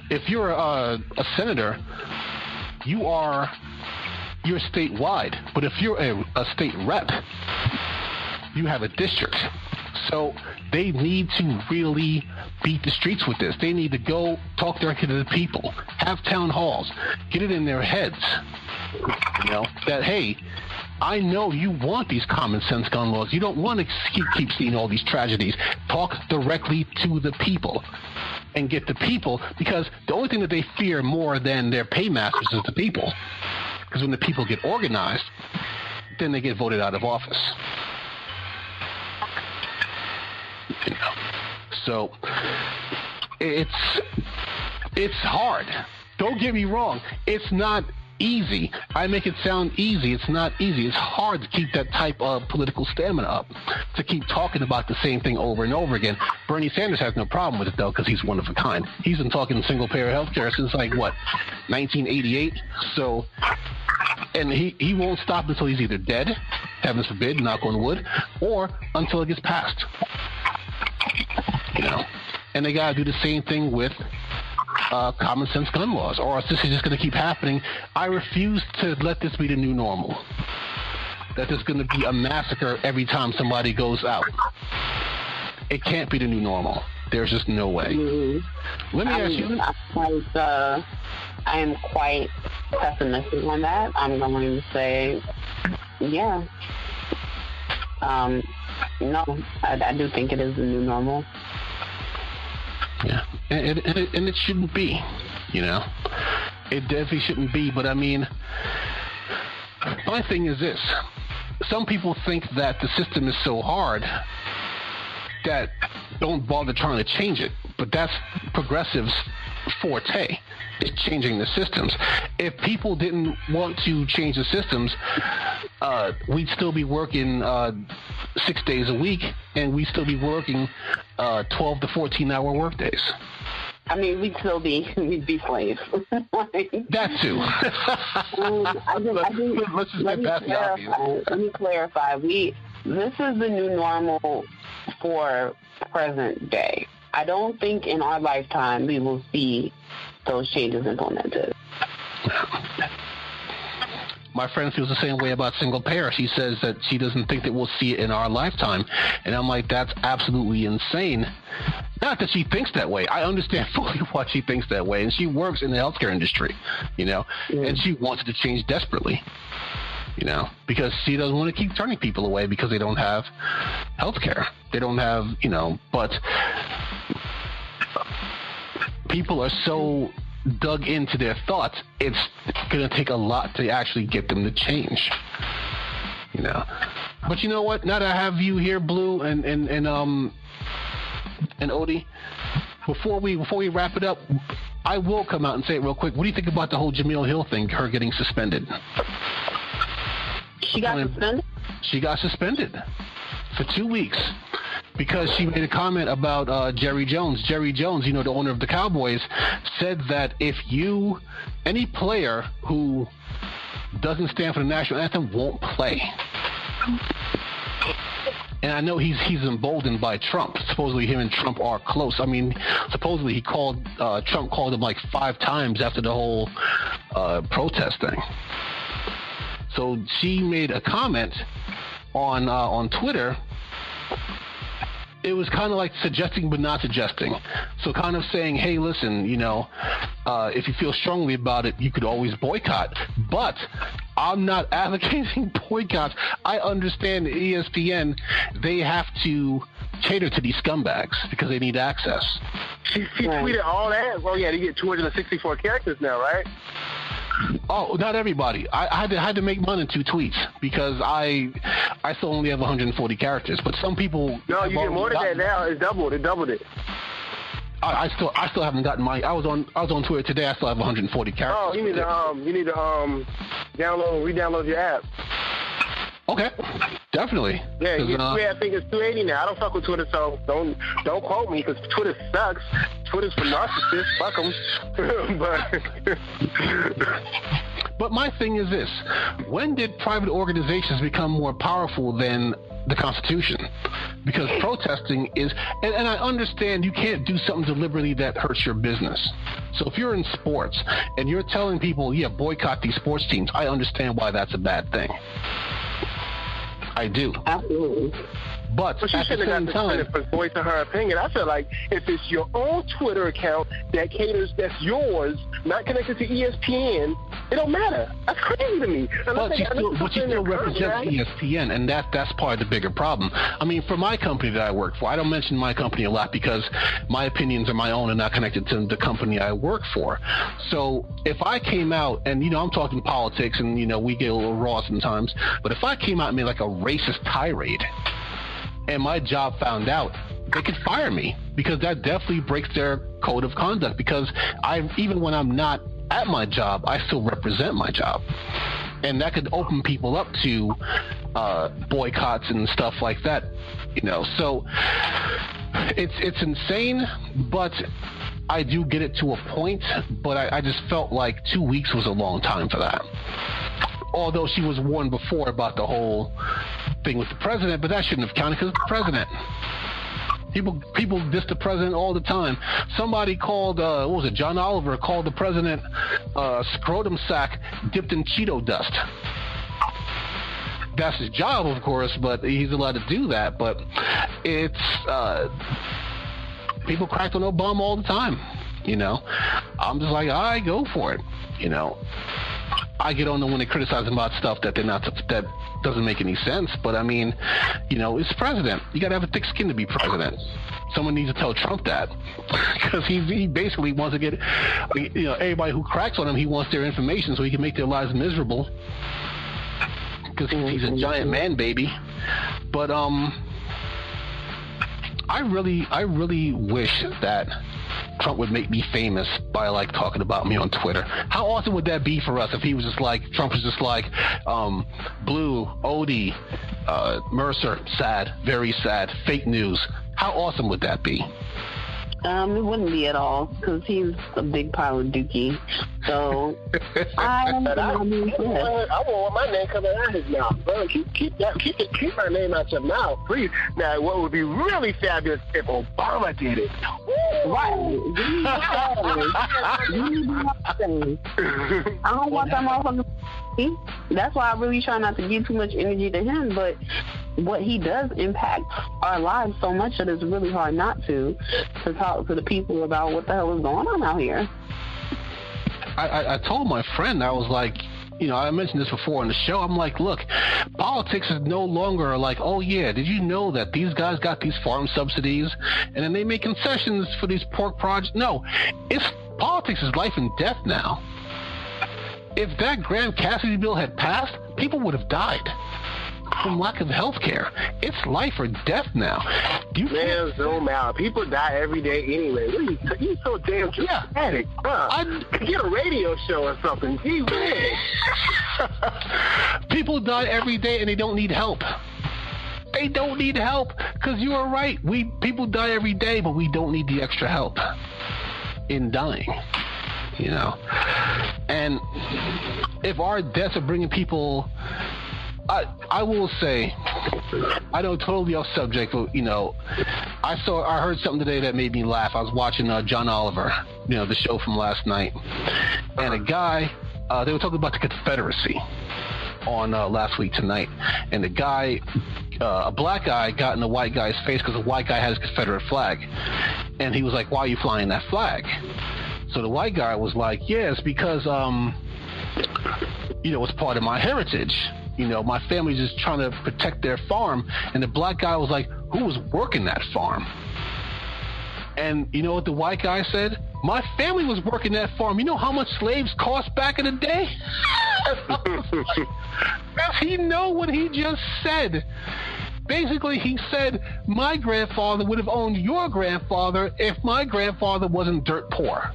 If you're a senator, you're statewide, but if you're a state rep, you have a district. So they need to really beat the streets with this. They need to go talk directly to the people, have town halls, get it in their heads, that, hey, I know you want these common sense gun laws. You don't want to keep seeing all these tragedies. Talk directly to the people and get the people, because the only thing that they fear more than their paymasters is the people. Because when the people get organized, then they get voted out of office. So it's hard. Don't get me wrong. It's not easy. I make it sound easy. It's not easy. It's hard to keep that type of political stamina up, to keep talking about the same thing over and over again. Bernie Sanders has no problem with it, though, because he's one of a kind. He's been talking single-payer health care since, 1988? So, and he won't stop until he's either dead, heaven forbid, knock on wood, or until it gets passed. And they got to do the same thing with common sense gun laws, or this is just going to keep happening. I refuse to let this be the new normal, that there's going to be a massacre every time somebody goes out. It can't be the new normal. There's just no way. Mm-hmm. Let me ask you. I am quite pessimistic on that. I'm going to say, yeah. No, I do think it is the new normal. Yeah, and it shouldn't be, It definitely shouldn't be, but I mean, my thing is this. Some people think that the system is so hard that don't bother trying to change it, but that's progressives' forte, is changing the systems. If people didn't want to change the systems, we'd still be working 6 days a week, and we'd still be working 12 to 14-hour workdays. I mean, we'd be slaves. That too. Let's just get past the obvious. Let me clarify. This is the new normal for present day. I don't think in our lifetime we will see those changes implemented. My friend feels the same way about single payer. She says that she doesn't think that we'll see it in our lifetime. And I'm like, that's absolutely insane. Not that she thinks that way. I understand fully why she thinks that way. And she works in the healthcare industry, and she wants to change desperately, because she doesn't want to keep turning people away because they don't have healthcare. They don't have, but people are so dug into their thoughts, it's going to take a lot to actually get them to change, But you know what? Now that I have you here, Blue and Odie, before we wrap it up, I will come out and say it real quick. What do you think about the whole Jamil Hill thing, her getting suspended? She got suspended? She got suspended for 2 weeks because she made a comment about Jerry Jones. Jerry Jones, the owner of the Cowboys, said that if any player who doesn't stand for the national anthem won't play. And I know he's emboldened by Trump. Supposedly him and Trump are close. I mean, supposedly Trump called him 5 times after the whole protest thing. So she made a comment on Twitter. It was kind of like suggesting but not suggesting. So kind of saying, hey, listen, if you feel strongly about it, you could always boycott. But I'm not advocating boycotts. I understand ESPN, they have to cater to these scumbags because they need access. She tweeted all that? Well, yeah, they get 264 characters now, right? Oh, not everybody. I had to make mine in 2 tweets because I still only have 140 characters. But some people... No, you get more than that now. It doubled it. I still haven't gotten my. I was on Twitter today. I still have 140 characters. Oh, you need to re-download your app. Okay, definitely. Yeah, I think it's 280 now. I don't fuck with Twitter, so don't quote me because Twitter sucks. Twitter's for narcissists. Fuck them. But my thing is this: when did private organizations become more powerful than the Constitution? Because protesting is, and I understand you can't do something deliberately that hurts your business. So if you're in sports and you're telling people, yeah, boycott these sports teams, I understand why that's a bad thing. I do. Absolutely. But you shouldn't have got to for voicing her opinion. I feel like if it's your own Twitter account that caters, that's yours, not connected to ESPN, it don't matter. That's crazy to me. But you still represent ESPN, and that's part of the bigger problem. I mean, for my company that I work for, I don't mention my company a lot because my opinions are my own and not connected to the company I work for. So if I came out, and, I'm talking politics, and, we get a little raw sometimes, but if I came out and made like a racist tirade, and my job found out, they could fire me because that definitely breaks their code of conduct, because even when I'm not at my job, I still represent my job. And that could open people up to boycotts and stuff like that, So it's insane, but I do get it to a point, but I just felt like 2 weeks was a long time for that. Although she was warned before about the whole thing with the president, but that shouldn't have counted because it's the president. People diss the president all the time. Somebody called, John Oliver called the president scrotum sack dipped in Cheeto dust. That's his job, of course, but he's allowed to do that. But it's people cracked on Obama all the time. I'm just like, all right, go for it. I get on them when they criticize him about stuff that that doesn't make any sense. But I mean, it's president. You got to have a thick skin to be president. Someone needs to tell Trump that, because he basically wants to get, everybody who cracks on him, he wants their information so he can make their lives miserable. Because he's a giant man baby. But I really wish that Trump would make me famous by talking about me on Twitter. How awesome would that be for us if he was just like, Trump was just like, Blue, Odie, Mercer, sad, very sad, fake news. How awesome would that be? It wouldn't be at all, because he's a big pile of dookie. So I want my name coming out of his mouth, bro. Keep my name out your mouth, please. Now, what would be really fabulous if Obama did it? Right. I don't want that motherfucker. That's why I really try not to give too much energy to him, but what he does impact our lives so much that it's really hard not to talk to the people about what the hell is going on out here. I told my friend, I was like, I mentioned this before on the show. I'm like, look, politics is no longer like, oh yeah, did you know that these guys got these farm subsidies and then they make concessions for these pork projects? No, politics is life and death now. If that Graham Cassidy bill had passed, people would have died from lack of health care. It's life or death now. Man, zoom out. People die every day anyway. You so damn dramatic. Get a radio show or something. Gee whiz. People die every day and they don't need help. They don't need help, because you are right. People die every day, but we don't need the extra help in dying. And if our deaths are bringing people, I will say, I know totally off subject, but I heard something today that made me laugh. I was watching John Oliver, the show from last night, and a guy, they were talking about the Confederacy on last week tonight, and the guy, a black guy, got in the white guy's face because the white guy has a Confederate flag, and he was like, "Why are you flying that flag?" So the white guy was like, "Yeah, it's because it's part of my heritage. My family's just trying to protect their farm." And the black guy was like, "Who was working that farm?" And you know what the white guy said? "My family was working that farm. You know how much slaves cost back in the day?" Does he know what he just said? Basically, he said, my grandfather would have owned your grandfather if my grandfather wasn't dirt poor.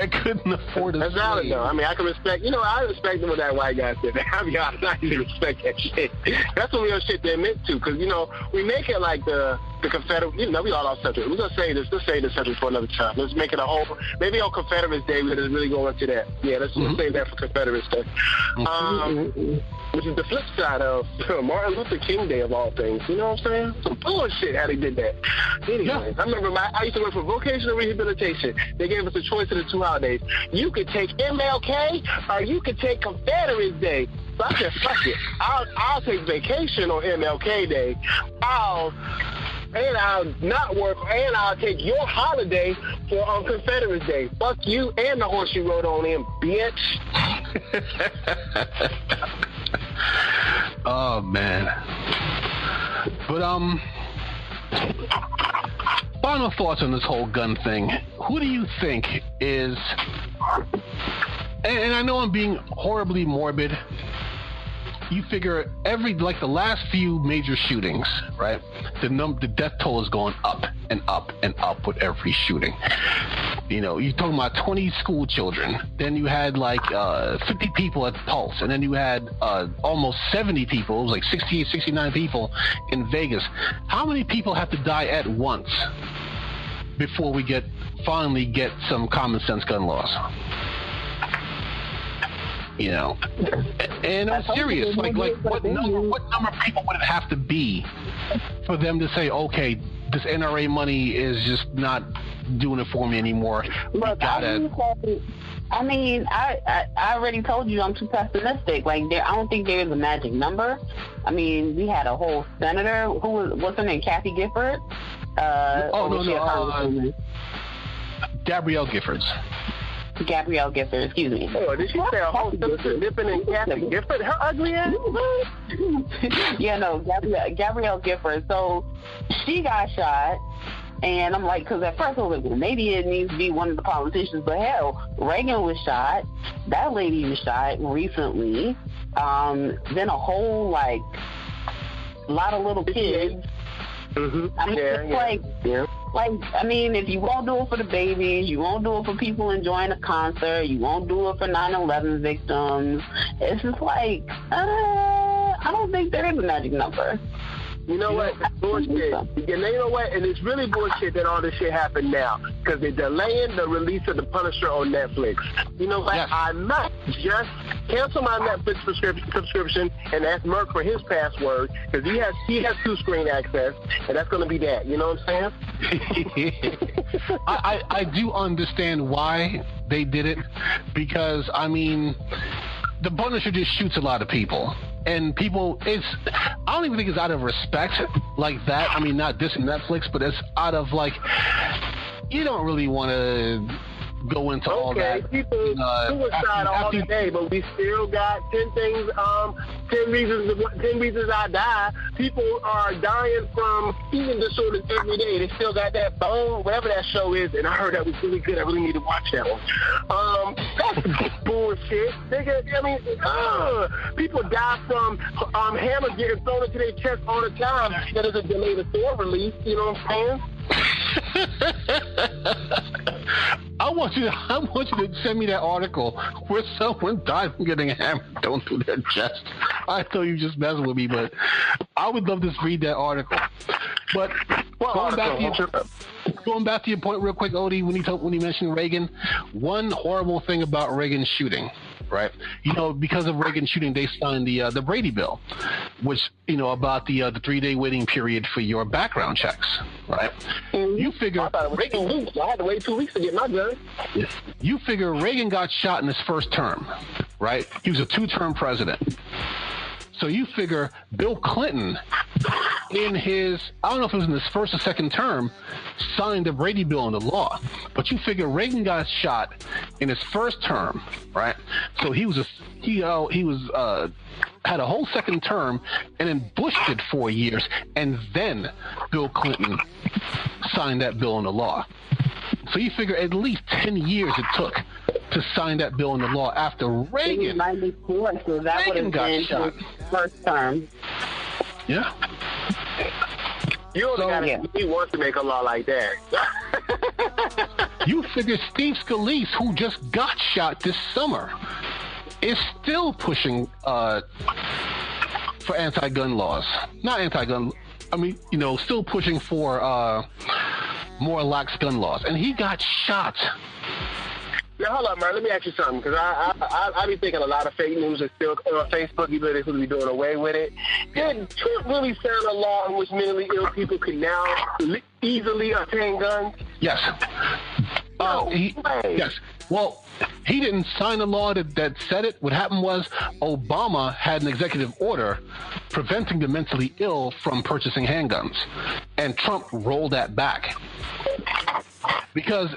I couldn't afford a That's valid, slave. though. I mean, I can respect, I respect what that white guy said. I'll be honest, I really respect that shit. That's some real shit they meant to, because, we make it like the Confederate, we all off subject. We're going to say this, let's say this subject for another time. Let's make it a whole, maybe on Confederate Day, we're going to really go into that. Yeah, let's save that for Confederate Day. Which is the flip side of Martin Luther King Day of all things. You know what I'm saying? Some bullshit how they did that. Anyway, I remember I used to work for vocational rehabilitation. They gave us a choice of the 2 holidays. You could take MLK or you could take Confederate Day. So I said, fuck it. I'll take vacation on MLK Day. I'll not work, and I'll take your holiday on Confederate Day. Fuck you and the horse you rode on in, bitch. Oh, man. But, final thoughts on this whole gun thing. Who do you think is, and I know I'm being horribly morbid, you figure the last few major shootings, right? The death toll is going up and up and up with every shooting. You're talking about 20 school children. Then you had 50 people at Pulse, and then you had almost 70 people. It was like 68, 69 people in Vegas. How many people have to die at once before we finally get some common sense gun laws? And I'm serious. What number of people would it have to be for them to say, okay, this NRA money is just not doing it for me anymore? Look, I already told you I'm too pessimistic. I don't think there is a magic number. I mean, we had a whole senator what's her name, Kathy Gifford? Gabrielle Giffords. Gabrielle Gifford, excuse me. Oh, did she say a whole sister dipping in Kathy Gifford? Her ugly ass? Yeah, no, Gabrielle Gifford. So she got shot, and I'm like, because at first I was like, well, maybe it needs to be one of the politicians, but hell, Reagan was shot. That lady was shot recently. Then a whole, lot of little kids. I mean, if you won't do it for the babies, you won't do it for people enjoying a concert, you won't do it for 9/11 victims. It's just I don't think there is a magic number. You know what? Bullshit. And you know what? And it's really bullshit that all this shit happened now, because they're delaying the release of The Punisher on Netflix. You know what? Yes. I might just cancel my Netflix subscription and ask Merc for his password, because he has 2-screen access, and that's going to be that. You know what I'm saying? I do understand why they did it, because, I mean, The Punisher just shoots a lot of people. And people, I don't even think it's out of respect like that. I mean, not dissing Netflix, but it's out of you don't really want to go into all that. Okay, people suicide all day, but we still got 10 things, 10 reasons I die. People are dying from eating disorders every day. They still got that bone, whatever that show is, and I heard that was really good. I really need to watch that one. That's bullshit. Nigga, I mean, people die from hammers getting thrown into their chest all the time. That is a delayed Thor release, you know what I'm saying? I want you to send me that article where someone died from getting a hammer thrown through their chest. I thought you were just messing with me, but I would love to read that article. But going back to your point real quick, Odie, when you mentioned Reagan, one horrible thing about Reagan's shooting, right? Because of Reagan's shooting, they signed the Brady Bill, which, about the 3-day waiting period for your background checks, right? You figure I thought it was Reagan, 2 weeks. I had to wait 2 weeks to get my gun. You figure Reagan got shot in his first term, right? He was a 2-term president. So you figure Bill Clinton, in his, I don't know if it was in his first or second term, signed the Brady Bill into law. But you figure Reagan got shot in his first term, right? So he had a whole second term, and then Bush did 4 years, and then Bill Clinton signed that bill into law. So you figure at least 10 years it took to sign that bill into law after Reagan. 94, so that would have been his first term. Yeah. You only got to, he wants to make a law like that. You figure Steve Scalise, who just got shot this summer, is still pushing for anti-gun laws. Not anti-gun, I mean, you know, still pushing for more lax gun laws. And he got shot. Now, hold up, man. Let me ask you something, because I be thinking a lot of fake news is still on Facebook, even though they could be doing away with it. Did Trump really sign a law in which mentally ill people can now easily obtain guns? Yes. Yes. Well, he didn't sign a law that said it. What happened was Obama had an executive order preventing the mentally ill from purchasing handguns, and Trump rolled that back because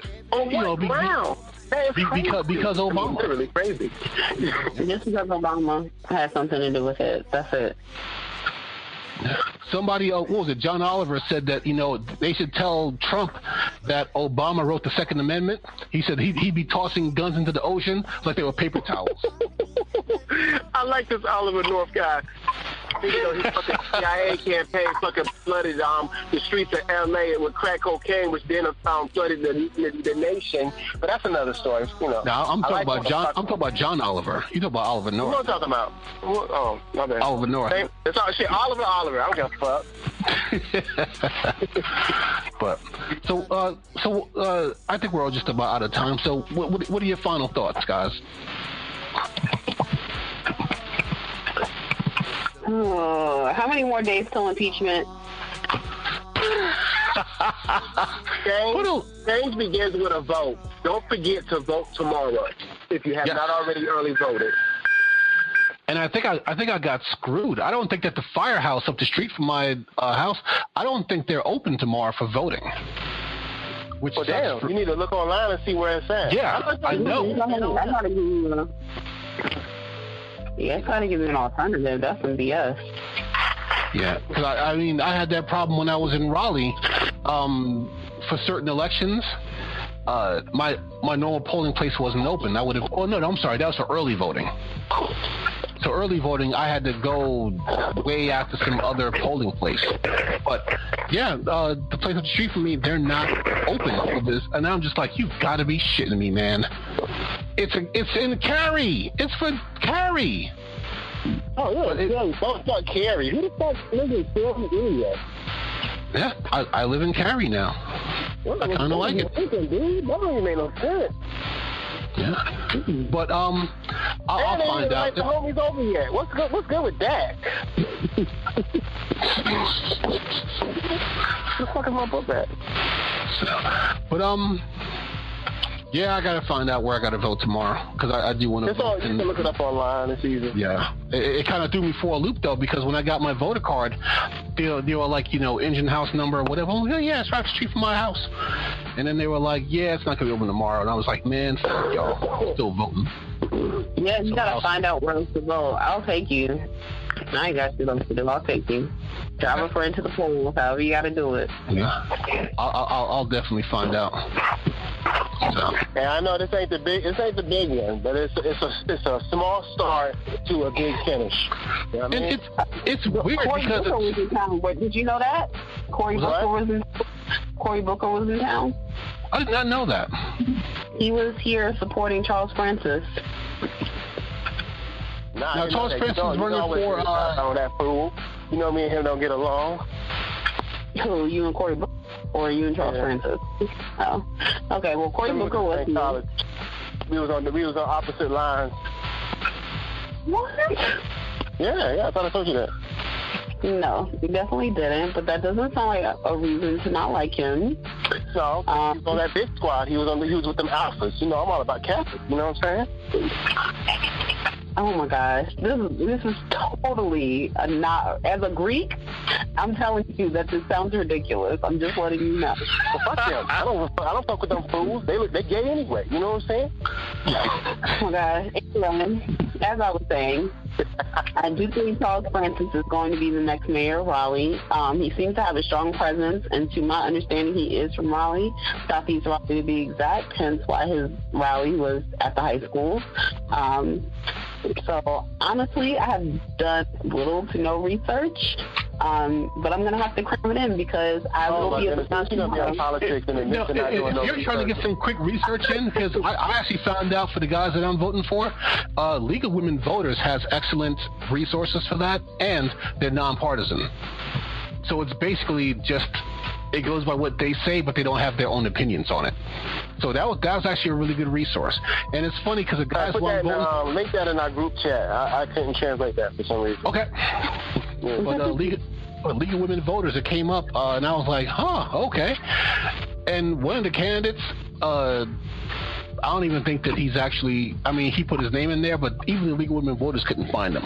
because Obama. Literally crazy. Just because Obama had something to do with it. That's it. Somebody, what was it? John Oliver said that, you know, they should tell Trump that Obama wrote the Second Amendment. He said he'd be tossing guns into the ocean like they were paper towels. I like this Oliver North guy. You know, his fucking CIA campaign fucking flooded the streets of L.A. with crack cocaine, which then flooded the nation. But that's another story. You know. No, I'm talking about John. I'm talking about John Oliver. You talking about Oliver North? What am I talking about? Oh, my bad. Oliver North. It's all shit. Oliver. I don't give a fuck. But so I think we're all just about out of time. So what are your final thoughts, guys? How many more days till impeachment? Change begins with a vote. Don't forget to vote tomorrow if you have not already early voted. And I think I got screwed. I don't think that the firehouse up the street from my house, I don't think they're open tomorrow for voting. Which damn, you need to look online and see where it's at. Yeah, I know. Yeah, it's trying to give you an alternative. That's some BS. Yeah, because I mean, I had that problem when I was in Raleigh. For certain elections, my normal polling place wasn't open. I would have. Oh no, I'm sorry. That was for early voting. So early voting, I had to go way after some other polling place. But yeah, the place up the street from me, they're not open for this, and I'm just like, you've got to be shitting me, man. It's in Cary. It's for Cary. Oh yeah, fuck Cary. Who the fuck lives in Cary anyway? Yeah, I live in Cary now. I kind of like it. Dude, that don't even make no sense. Yeah, but I'll find out. The homies over yet. What's good with that? Where the fuck is my book at? But yeah, I gotta find out where I gotta vote tomorrow because I do want to. You can look it up online. It's easy. Yeah, it kind of threw me for a loop though because when I got my voter card, they were like, you know, engine house number or whatever. Oh yeah, it's right up the street from my house. And then they were like, yeah, it's not gonna be open tomorrow. And I was like, man, fuck y'all, I'm still voting. Yeah, you gotta find out where to vote. I'll take you. I ain't got shit else to do. I'll take you. Drive a friend to the polls. However you gotta do it. Yeah, I'll definitely find out. So. And I know this ain't the big one, but it's a small start to a big finish. You know what I mean? It's weird Cory because Booker was in town. Did you know that? Cory Booker was in town. I did not know that. He was here supporting Charles Francis. Now Charles Francis is running for that fool. You know me and him don't get along. Who, you and Cory Booker? Or you and Charles Francis? Oh, okay. Well, Cory Booker was in college. We was on opposite lines. What? Yeah. I thought I told you that. No, you definitely didn't. But that doesn't sound like a reason to not like him. No, he was on that big squad. He was with them alphas. You know, I'm all about Catholic. You know what I'm saying? Oh my gosh, this is totally not. As a Greek, I'm telling you that this sounds ridiculous. I'm just letting you know. Well, fuck them. I don't fuck with them fools. They gay anyway. You know what I'm saying? Oh my gosh. Anyway, as I was saying, I do think Charles Francis is going to be the next mayor of Raleigh. He seems to have a strong presence, and to my understanding, he is from Raleigh, Southeast Raleigh to be exact. Hence why his rally was at the high school. So honestly, I have done little to no research. But I'm going to have to cram it in because I will be able to politics and you're trying to get some quick research in, because I actually found out for the guys that I'm voting for, League of Women Voters has excellent resources for that, and they're nonpartisan. So it's basically just, it goes by what they say, but they don't have their own opinions on it. So that was actually a really good resource. And it's funny because the guys who I'm voting... link that in our group chat. I couldn't translate that for some reason. Okay. Yeah. But League of Women Voters, it came up, and I was like, okay. And one of the candidates, I don't even think that he's actually, I mean, he put his name in there, but even the League of Women Voters couldn't find him.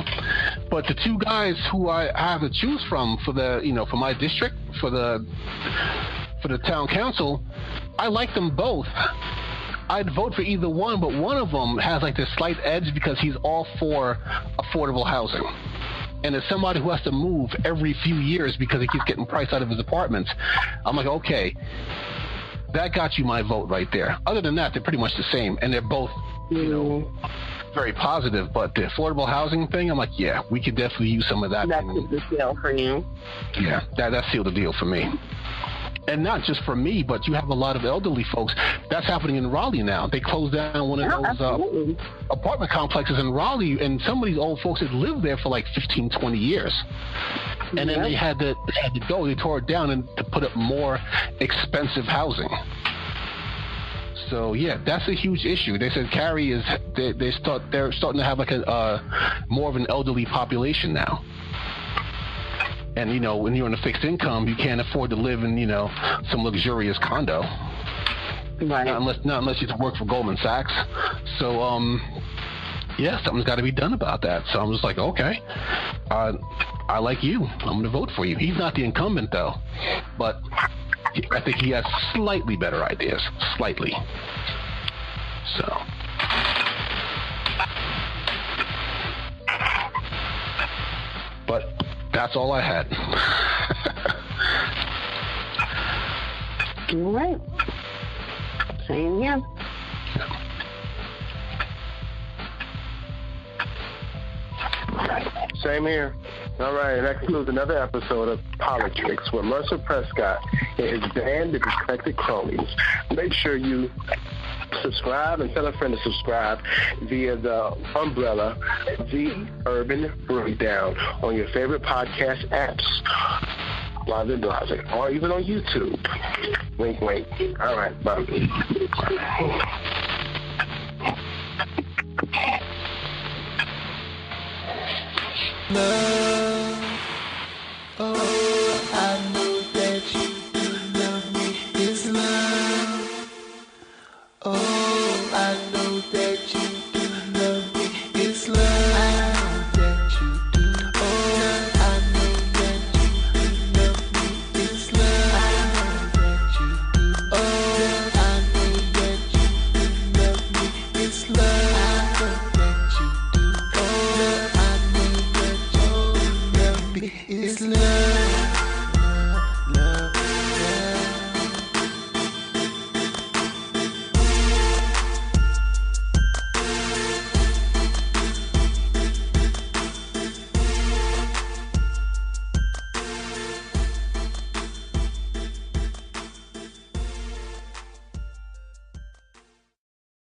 But the two guys who I have to choose from for the, for my district, for the town council, I like them both. I'd vote for either one, but one of them has like this slight edge because he's all for affordable housing. And as somebody who has to move every few years because he keeps getting priced out of his apartments, I'm like, okay, that got you my vote right there. Other than that, they're pretty much the same, and they're both, very positive. But the affordable housing thing, I'm like, yeah, we could definitely use some of that. That's the deal for you. Yeah, that sealed the deal for me. And not just for me, but you have a lot of elderly folks. That's happening in Raleigh now. They closed down one of those apartment complexes in Raleigh, and some of these old folks had lived there for like 15, 20 years. And then they had to go. They tore it down and to put up more expensive housing. So yeah, that's a huge issue. They said Cary is they're starting to have like a more of an elderly population now. And, when you're on a fixed income, you can't afford to live in, some luxurious condo. Right. Not unless you work for Goldman Sachs. So, yeah, something's got to be done about that. So I'm just like, okay, I like you. I'm going to vote for you. He's not the incumbent, though. But I think he has slightly better ideas. Slightly. So... But that's all I had. All right. Same here. Same here. All right, that concludes another episode of POLI-TRICKS with Mercer Prescott and his band, the Defected Cronies. Make sure you subscribe and tell a friend to subscribe via the umbrella The Urban Breakdown on your favorite podcast apps, Blase, or even on YouTube. Wink, wink. All right, bye. Love, oh, I know that you do love me. It's love. Oh, I know that you do love me. It's love. I know that you do. Oh, I know that you do love me. It's love. I know that you do. Oh, I know that you do love me. It's love. I know that you do. Oh, I know that you do love me. It's love.